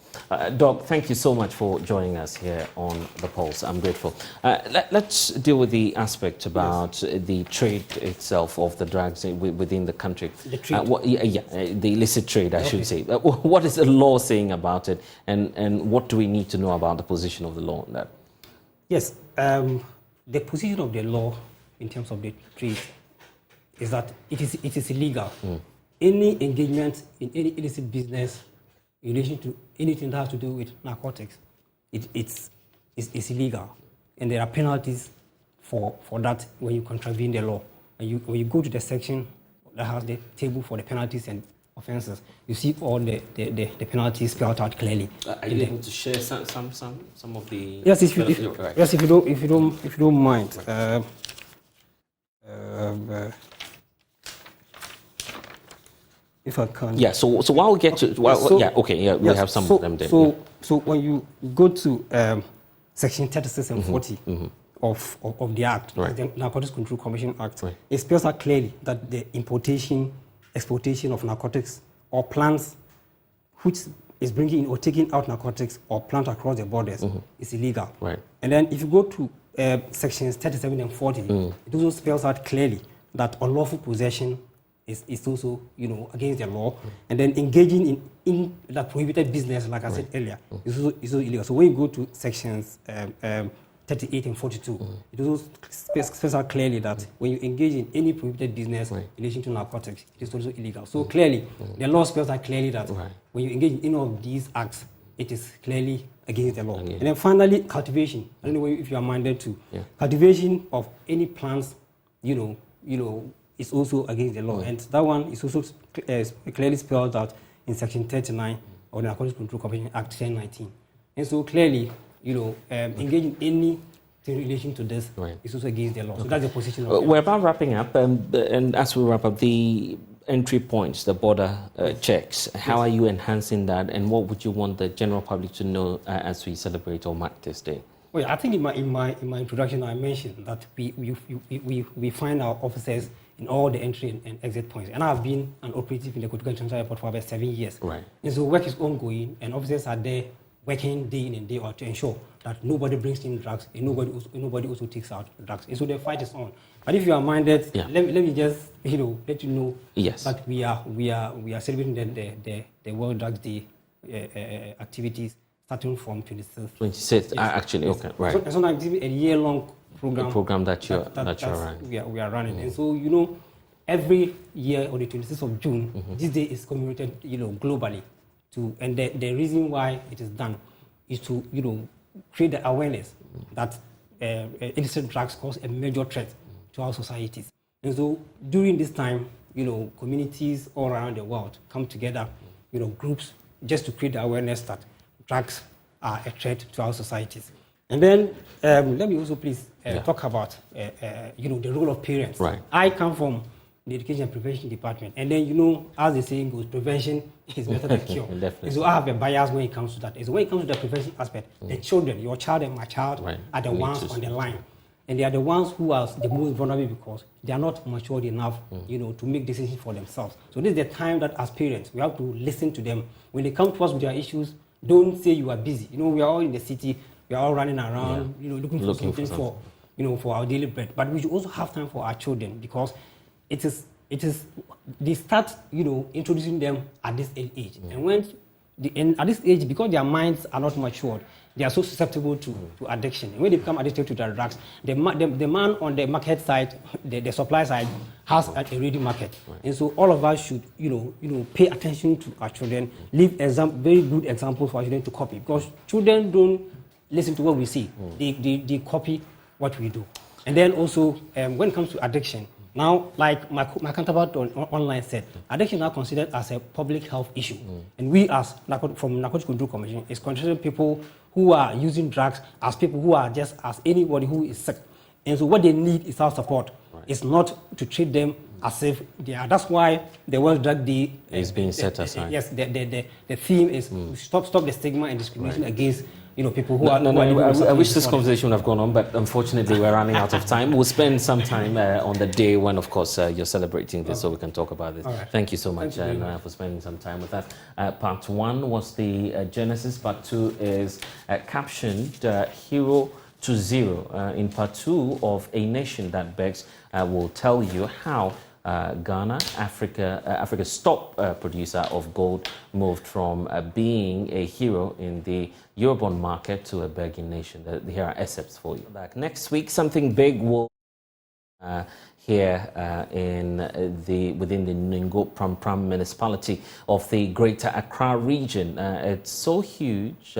Doc, thank you so much for joining us here on The Pulse. I'm grateful. Let's deal with the aspect about the trade itself of the drugs within the country. The trade? The illicit trade, I should say. What is the law saying about it, and what do we need to know about the position of the law on that? Yes, the position of the law in terms of the trade is that it is illegal. Any engagement in any illicit business in relation to anything that has to do with narcotics, it's illegal. And there are penalties for that when you contravene the law. And when you go to the section that has the table for the penalties and offences, you see all the penalties spelled out clearly. Are you able to share some of the? Yes, if you don't mind. If I can. Yeah. So while we get to we have some of them there. So when you go to section 36 and 40 of the Act, the Narcotics Control Commission Act, it spells out clearly that the importation, exportation of narcotics or plants which is bringing in or taking out narcotics or plant across the borders is illegal. Right. And then if you go to sections 37 and 40, it also spells out clearly that unlawful possession is also, against the law. And then engaging in the prohibited business, like I said earlier, is also illegal. So when you go to sections 38 and 42, it also spells out clearly that when you engage in any prohibited business in relation to narcotics, it is also illegal. So clearly, the law spells out clearly that when you engage in any of these acts, it is clearly against the law. And then finally, cultivation. I don't know if you are minded to. Cultivation of any plants, is also against the law. And that one is also clearly spelled out in section 39 of the Narcotics Control Commission Act 1019. And so clearly, engaging anything in relation to this is also against the law. So that's the position of we're about wrapping up, and as we wrap up, the entry points, the border checks, how are you enhancing that, and what would you want the general public to know as we celebrate or mark this day? Well, I think in my introduction I mentioned that we find our officers in all the entry and exit points. And I've been an operative in the Kotoka International Airport for about 7 years. Right. And so work is ongoing, and officers are there working day in and day out to ensure that nobody brings in drugs and nobody also takes out drugs. And so the fight is on. But if you are minded, let me just let you know that we are celebrating the World Drugs Day activities starting from 26th. 26th, actually, okay, right. So now a year-long program. The program that you're running. We are running. And so, every year on the 26th of June, this day is commemorated, globally. And the reason why it is done is to, create the awareness that illicit drugs cause a major threat to our societies. And so during this time, communities all around the world come together, groups, just to create the awareness that drugs are a threat to our societies. And then let me also please talk about the role of parents. Right. I come from the Education and Prevention Department, and then as the saying goes, prevention is better than cure. Definitely. So I have a bias when it comes to that. So when it comes to the prevention aspect, the children, your child and my child, are the ones on the line. And they are the ones who are the most vulnerable because they are not matured enough, to make decisions for themselves. So this is the time that as parents, we have to listen to them. When they come to us with their issues, don't say you are busy. We are all in the city, we are all running around, looking for something for our daily bread. But we should also have time for our children because it is they start, introducing them at this age. And at this age, because their minds are not matured, they are so susceptible to addiction. And when they become addicted to the drugs, the man on the market side, the supply side, has a ready market. Right. And so all of us should, pay attention to our children, leave very good examples for our children to copy. Because children don't listen to what we see; they copy what we do. And then also, when it comes to addiction, now, like my counterpart online said, addiction is now considered as a public health issue. And we as from Narcotics Control Commission is considering people who are using drugs as people who are just as anybody who is sick. And so what they need is our support. Right. It's not to treat them as if they are. That's why the World Drug Day is being set aside. Yes, the theme is stop the stigma and discrimination against people who are... I wish this conversation would have gone on, but unfortunately we're running out of time. We'll spend some time on the day when, of course, you're celebrating this, so we can talk about this. Right. Thank you so much, Naya, for spending some time with us. Part 1 was the genesis. Part 2 is captioned Hero to Zero. In Part 2 of A Nation That Begs, will tell you how Ghana, Africa's top producer of gold, moved from being a hero in the Eurobond market to a begging nation. Here are excerpts for you. Back next week, something big will here within the Ningo Pram municipality of the Greater Accra region. It's so huge.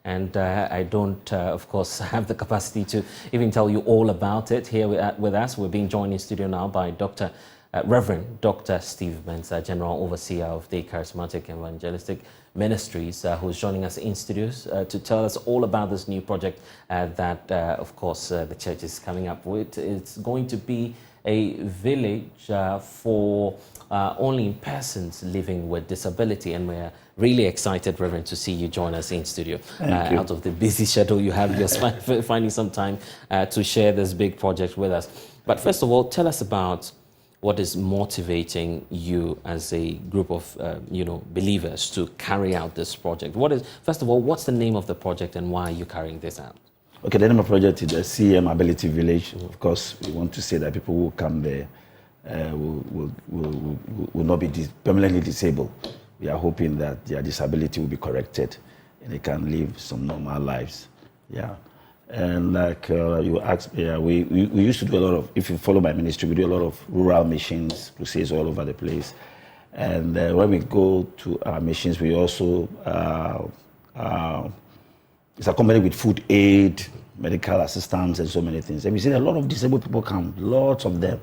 And I don't, of course, have the capacity to even tell you all about it. Here with us, we're being joined in studio now by Reverend Dr. Steve Mensah, General Overseer of the Charismatic Evangelistic Ministries, who's joining us in studios to tell us all about this new project that, of course, the church is coming up with. It's going to be a village for only persons living with disability, and we're really excited, Reverend, to see you join us in studio. Out of the busy schedule you have, you're finding some time to share this big project with us. But first of all, tell us about what is motivating you as a group of believers to carry out this project. First of all, what's the name of the project and why are you carrying this out? Okay, the name of the project is the CM Ability Village. Of course, we want to say that people who come there will not be permanently disabled. We are hoping that their disability will be corrected and they can live some normal lives. Yeah. And like you asked, we used to do a lot of, if you follow my ministry, we do a lot of rural missions, crusades all over the place. And when we go to our missions, we also, it's accompanied with food aid, medical assistance, and so many things. And we see a lot of disabled people come, lots of them.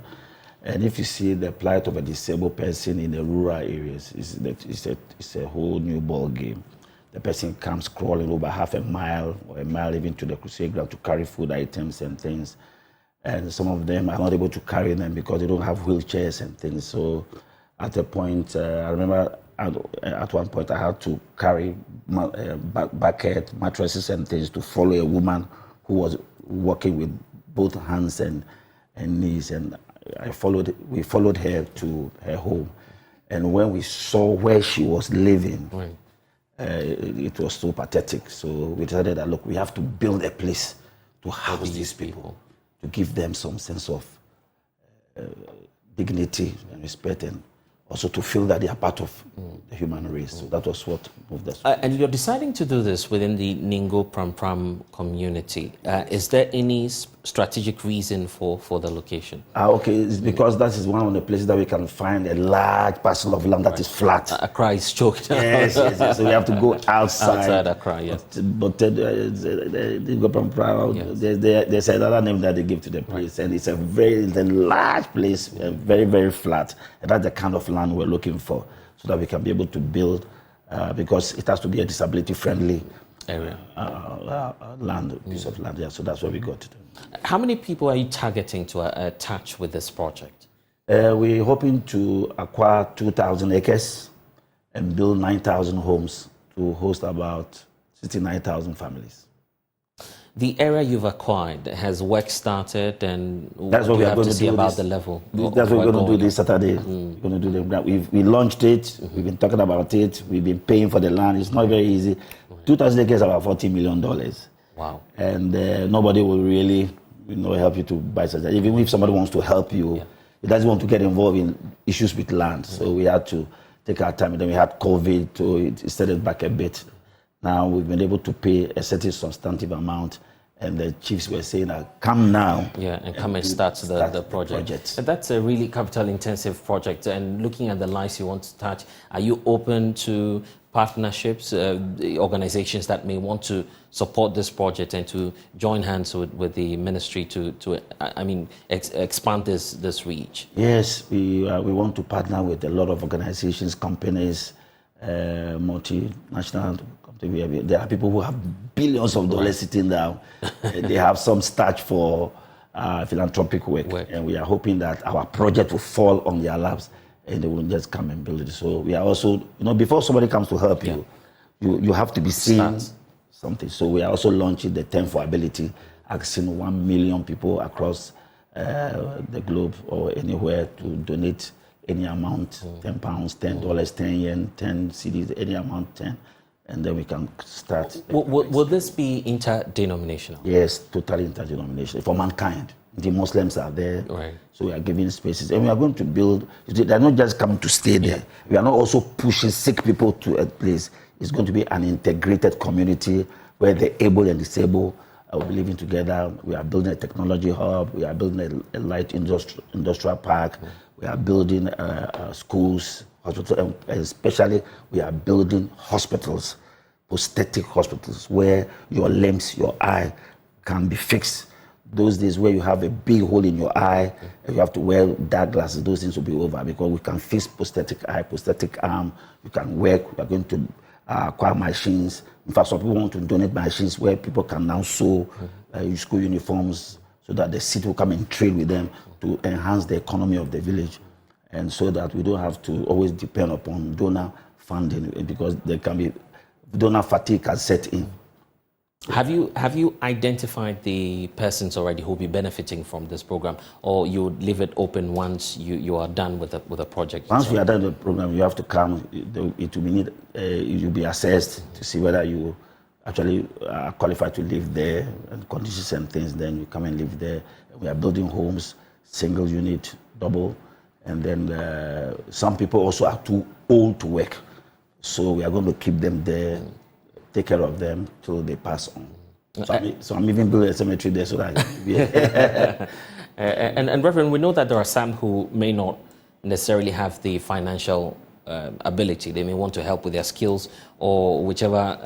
And if you see the plight of a disabled person in the rural areas, it's a whole new ball game. The person comes crawling over half a mile or a mile even to the crusade ground to carry food items and things. And some of them are not able to carry them because they don't have wheelchairs and things. So at a point, I remember at one point I had to carry bucket, mattresses and things to follow a woman who was working with both hands and knees, and we followed her to her home. And when we saw where she was living, it was so pathetic. So we decided that, look, we have to build a place to house these people, to give them some sense of dignity and respect, and also to feel that they are part of the human race. So that was what moved us. And you're deciding to do this within the Ningo Pram community. Is there any strategic reason for the location? Okay, it's because that is one of the places that we can find a large parcel of land that is flat. Accra is choked. Yes. So we have to go outside. Outside Accra, yes. But there's another name that they give to the place, and it's a very large place, very, very flat. And that's the kind of land we're looking for, so that we can be able to build, because it has to be a disability-friendly area, piece of land. Yeah, so that's what we got to do. How many people are you targeting to attach with this project? We're hoping to acquire 2,000 acres and build 9,000 homes to host about 69,000 families. The area you've acquired, has work started, and that's what we are going to see do about the level. That's what we're going to do this Saturday. We're going to do we launched it. We've been talking about it. We've been paying for the land. It's not very easy. 2,000 acres, about $40 million. Wow! And nobody will really, help you to buy such. Even if somebody wants to help you, he doesn't want to get involved in issues with land. So we had to take our time. And then we had COVID, so it set it back a bit. Now we've been able to pay a certain substantive amount, and the chiefs were saying, come now. Yeah, and come and start the project. And that's a really capital-intensive project. And looking at the lives you want to touch, are you open to partnerships, organizations that may want to support this project and to join hands with the ministry to expand this reach? Yes, we want to partner with a lot of organizations, companies, multinational. There are people who have billions of dollars sitting down. They have some starch for philanthropic work, and we are hoping that our project will fall on their laps and they will just come and build it. So we are also, before somebody comes to help you, you have to be seeing something. So we are also launching the 10 for Ability, asking 1 million people across the globe or anywhere to donate any amount, £10, $10, 10 yen, 10 cedis, any amount, 10. And then we can start. Will this be interdenominational? Yes, totally interdenominational for mankind. The Muslims are there, so we are giving spaces, and we are going to build. They're not just coming to stay there. We are not also pushing sick people to a place. It's going to be an integrated community where the able and disabled will be living together. We are building a technology hub. We are building a light industrial park. We are building schools, hospitals, and especially we are building hospitals, prosthetic hospitals, where your limbs, your eye can be fixed. Those days where you have a big hole in your eye and you have to wear dark glasses, those things will be over, because we can fix prosthetic eye, prosthetic arm. You can work. We are going to acquire machines. In fact, some people want to donate machines where people can now sew school uniforms, so that the city will come and trade with them to enhance the economy of the village, and so that we don't have to always depend upon donor funding, because there can be donor fatigue can set in. Have you identified the persons already who will be benefiting from this program, or you would leave it open once you are done with the project? Once we are done with the program, you have to come. It will you'll be assessed to see whether you actually are qualified to live there, and conditions and things. Then you come and live there. We are building homes, single unit, double, and then some people also are too old to work, so we are going to keep them there. Take care of them till they pass on. So I'm even building a cemetery there so that. And Reverend, we know that there are some who may not necessarily have the financial ability. They may want to help with their skills or whichever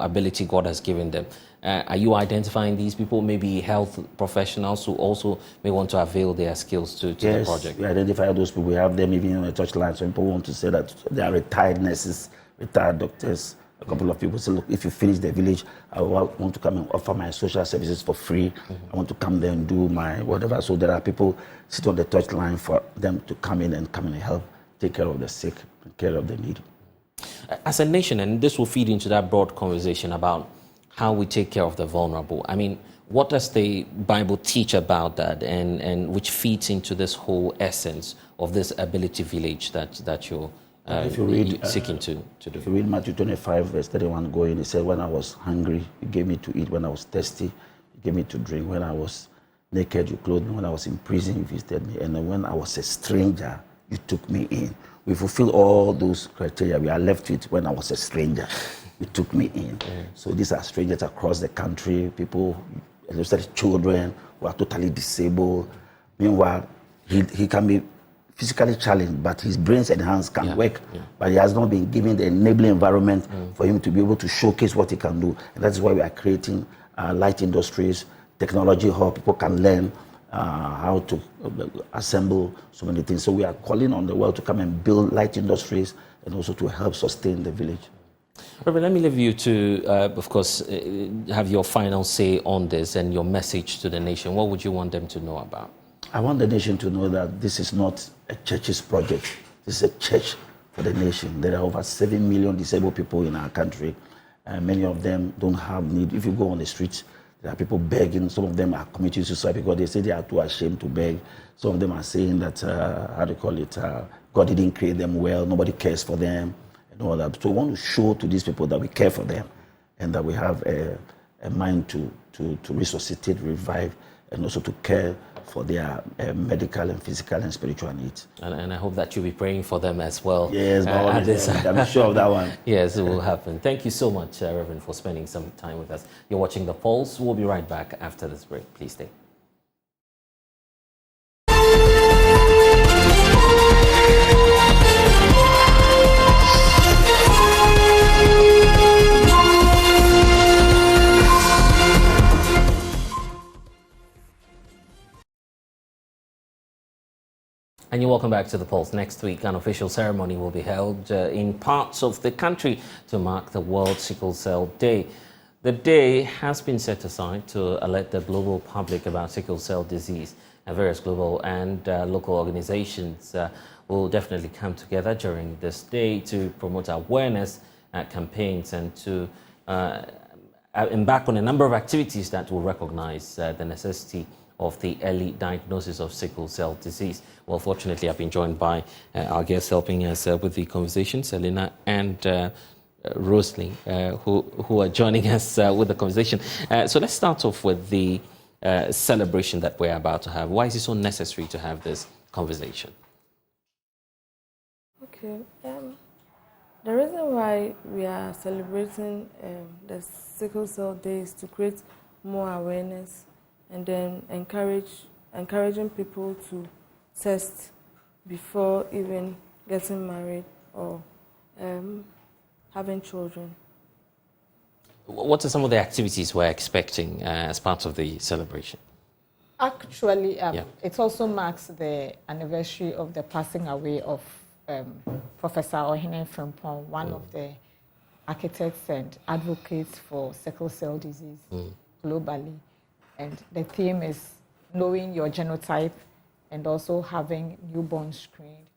ability God has given them. Are you identifying these people, maybe health professionals who also may want to avail their skills to the project? We identify those people. We have them even on the touch line. So people want to say that they are retired nurses, retired doctors. A couple of people say, look, if you finish the village, I want to come and offer my social services for free. I want to come there and do my whatever. So there are people sit on the touch line for them to come in and help take care of the sick, take care of the needy. As a nation, and this will feed into that broad conversation about how we take care of the vulnerable. I mean, What does the Bible teach about that, and which feeds into this whole essence of this ability village that you're if you read, seeking to do? If you read Matthew 25, verse 31 going, he said, when I was hungry, you gave me to eat. When I was thirsty, you gave me to drink. When I was naked, you clothed me. When I was in prison, you visited me. And then when I was a stranger, you took me in. We fulfill all those criteria. We are left with when I was a stranger, you took me in. So these are strangers across the country, people, especially children who are totally disabled. Meanwhile, he can be physically challenged, but his brains and hands can work. But he has not been given the enabling environment for him to be able to showcase what he can do. And that's why we are creating light industries, technology hub. People can learn how to assemble so many things. So we are calling on the world to come and build light industries and also to help sustain the village. Reverend, let me leave you to, of course, have your final say on this and your message to the nation. What would you want them to know about? I want the nation to know that this is not a church's project. This is a church for the nation. There are over 7 million disabled people in our country. Many of them don't have need. If you go on the streets, there are people begging. Some of them are committing suicide because they say they are too ashamed to beg. Some of them are saying that, God didn't create them well, nobody cares for them, and all that. So we want to show to these people that we care for them and that we have a mind to resuscitate, revive, and also to care for their medical and physical and spiritual needs. And I hope that you'll be praying for them as well. Yes, I'm sure of that one. Yes, it will happen. Thank you so much, Reverend, for spending some time with us. You're watching The Pulse. We'll be right back after this break. Please stay. And you're welcome back to The Pulse. Next week, an official ceremony will be held in parts of the country to mark the World Sickle Cell Day. The day has been set aside to alert the global public about sickle cell disease. And various global and local organizations will definitely come together during this day to promote awareness campaigns and to embark on a number of activities that will recognize the necessity of the early diagnosis of sickle cell disease. Well, fortunately, I've been joined by our guests helping us with the conversation, Selena and Rosalie, who are joining us with the conversation. So let's start off with the celebration that we're about to have. Why is it so necessary to have this conversation? Okay. The reason why we are celebrating the Sickle Cell Day is to create more awareness and then encouraging people to test before even getting married or having children. What are some of the activities we're expecting as part of the celebration? Actually, it also marks the anniversary of the passing away of Professor Ohene Frimpong, one of the architects and advocates for sickle cell disease globally. And the theme is knowing your genotype and also having newborn screened.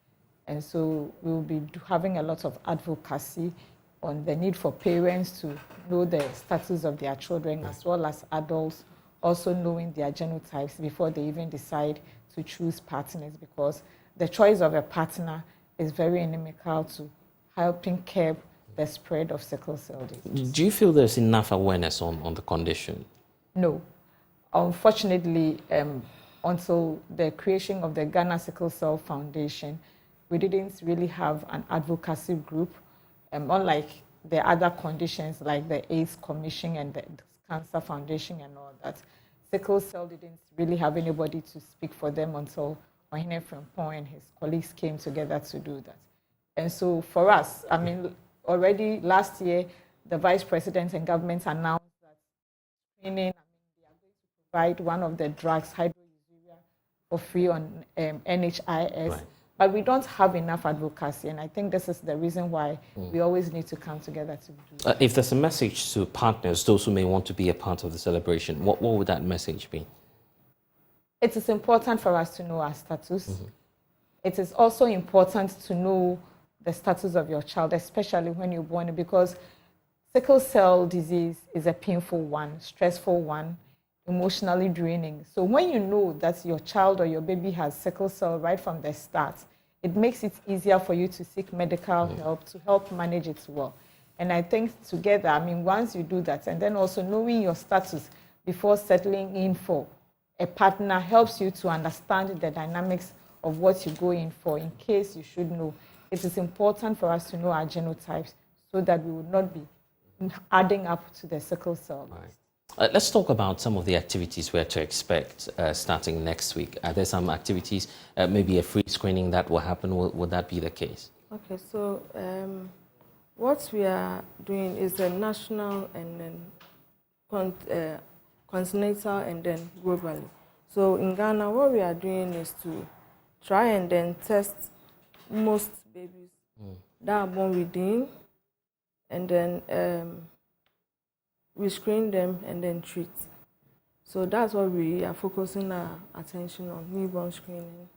And so we'll be having a lot of advocacy on the need for parents to know the status of their children as well as adults also knowing their genotypes before they even decide to choose partners, because the choice of a partner is very inimical to helping curb the spread of sickle cell disease. Do you feel there's enough awareness on the condition? No. Unfortunately, until the creation of the Ghana Sickle Cell Foundation, we didn't really have an advocacy group, unlike the other conditions like the AIDS Commission and the Cancer Foundation and all that. Sickle cell didn't really have anybody to speak for them until Ohene Frimpong and his colleagues came together to do that. And so for us, I mean, already last year, the Vice President and government announced that screening, provide one of the drugs, hydroxyurea, for free on NHIS, right. But we don't have enough advocacy, and I think this is the reason why we always need to come together to do that. If there's a message to partners, those who may want to be a part of the celebration, what would that message be? It is important for us to know our status. It is also important to know the status of your child, especially when you're born, because sickle cell disease is a painful one, stressful one, emotionally draining. So when you know that your child or your baby has sickle cell right from the start, it makes it easier for you to seek medical help to help manage it well. And I think together, I mean, once you do that, and then also knowing your status before settling in for a partner helps you to understand the dynamics of what you go in for in case you should know. It is important for us to know our genotypes so that we would not be adding up to the sickle cell. Right. Let's talk about some of the activities we're to expect starting next week. Are there some activities, maybe a free screening that will happen? Would that be the case? Okay, so what we are doing is a national and then continental and then globally. So in Ghana, what we are doing is to try and then test most babies that are born within, and then we screen them and then treat. So that's what we are focusing our attention on, newborn screening.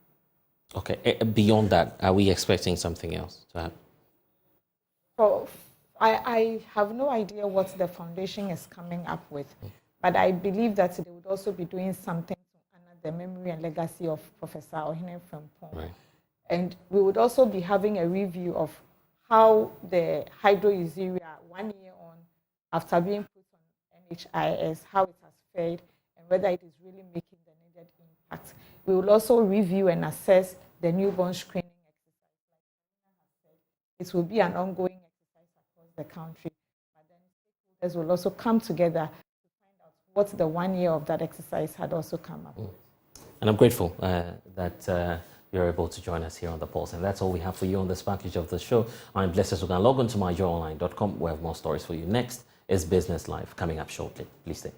Okay, beyond that, are we expecting something else to happen? So I have no idea what the foundation is coming up with, but I believe that they would also be doing something to honor the memory and legacy of Professor Ohene Frimpong. Right. And we would also be having a review of how the hydroxyurea 1 year on, after being put on NHIS, how it has fared and whether it is really making the needed impact. We will also review and assess the newborn screening exercise. Like Karina has said, it will be an ongoing exercise across the country, but then stakeholders will also come together to find out what the 1 year of that exercise had also come up with. And I'm grateful that you're able to join us here on The Pulse. And that's all we have for you on this package of the show. I'm Blessed Sugan. Log on to myjoyonline.com. We have more stories for you. Next is Business Live coming up shortly. Please stay.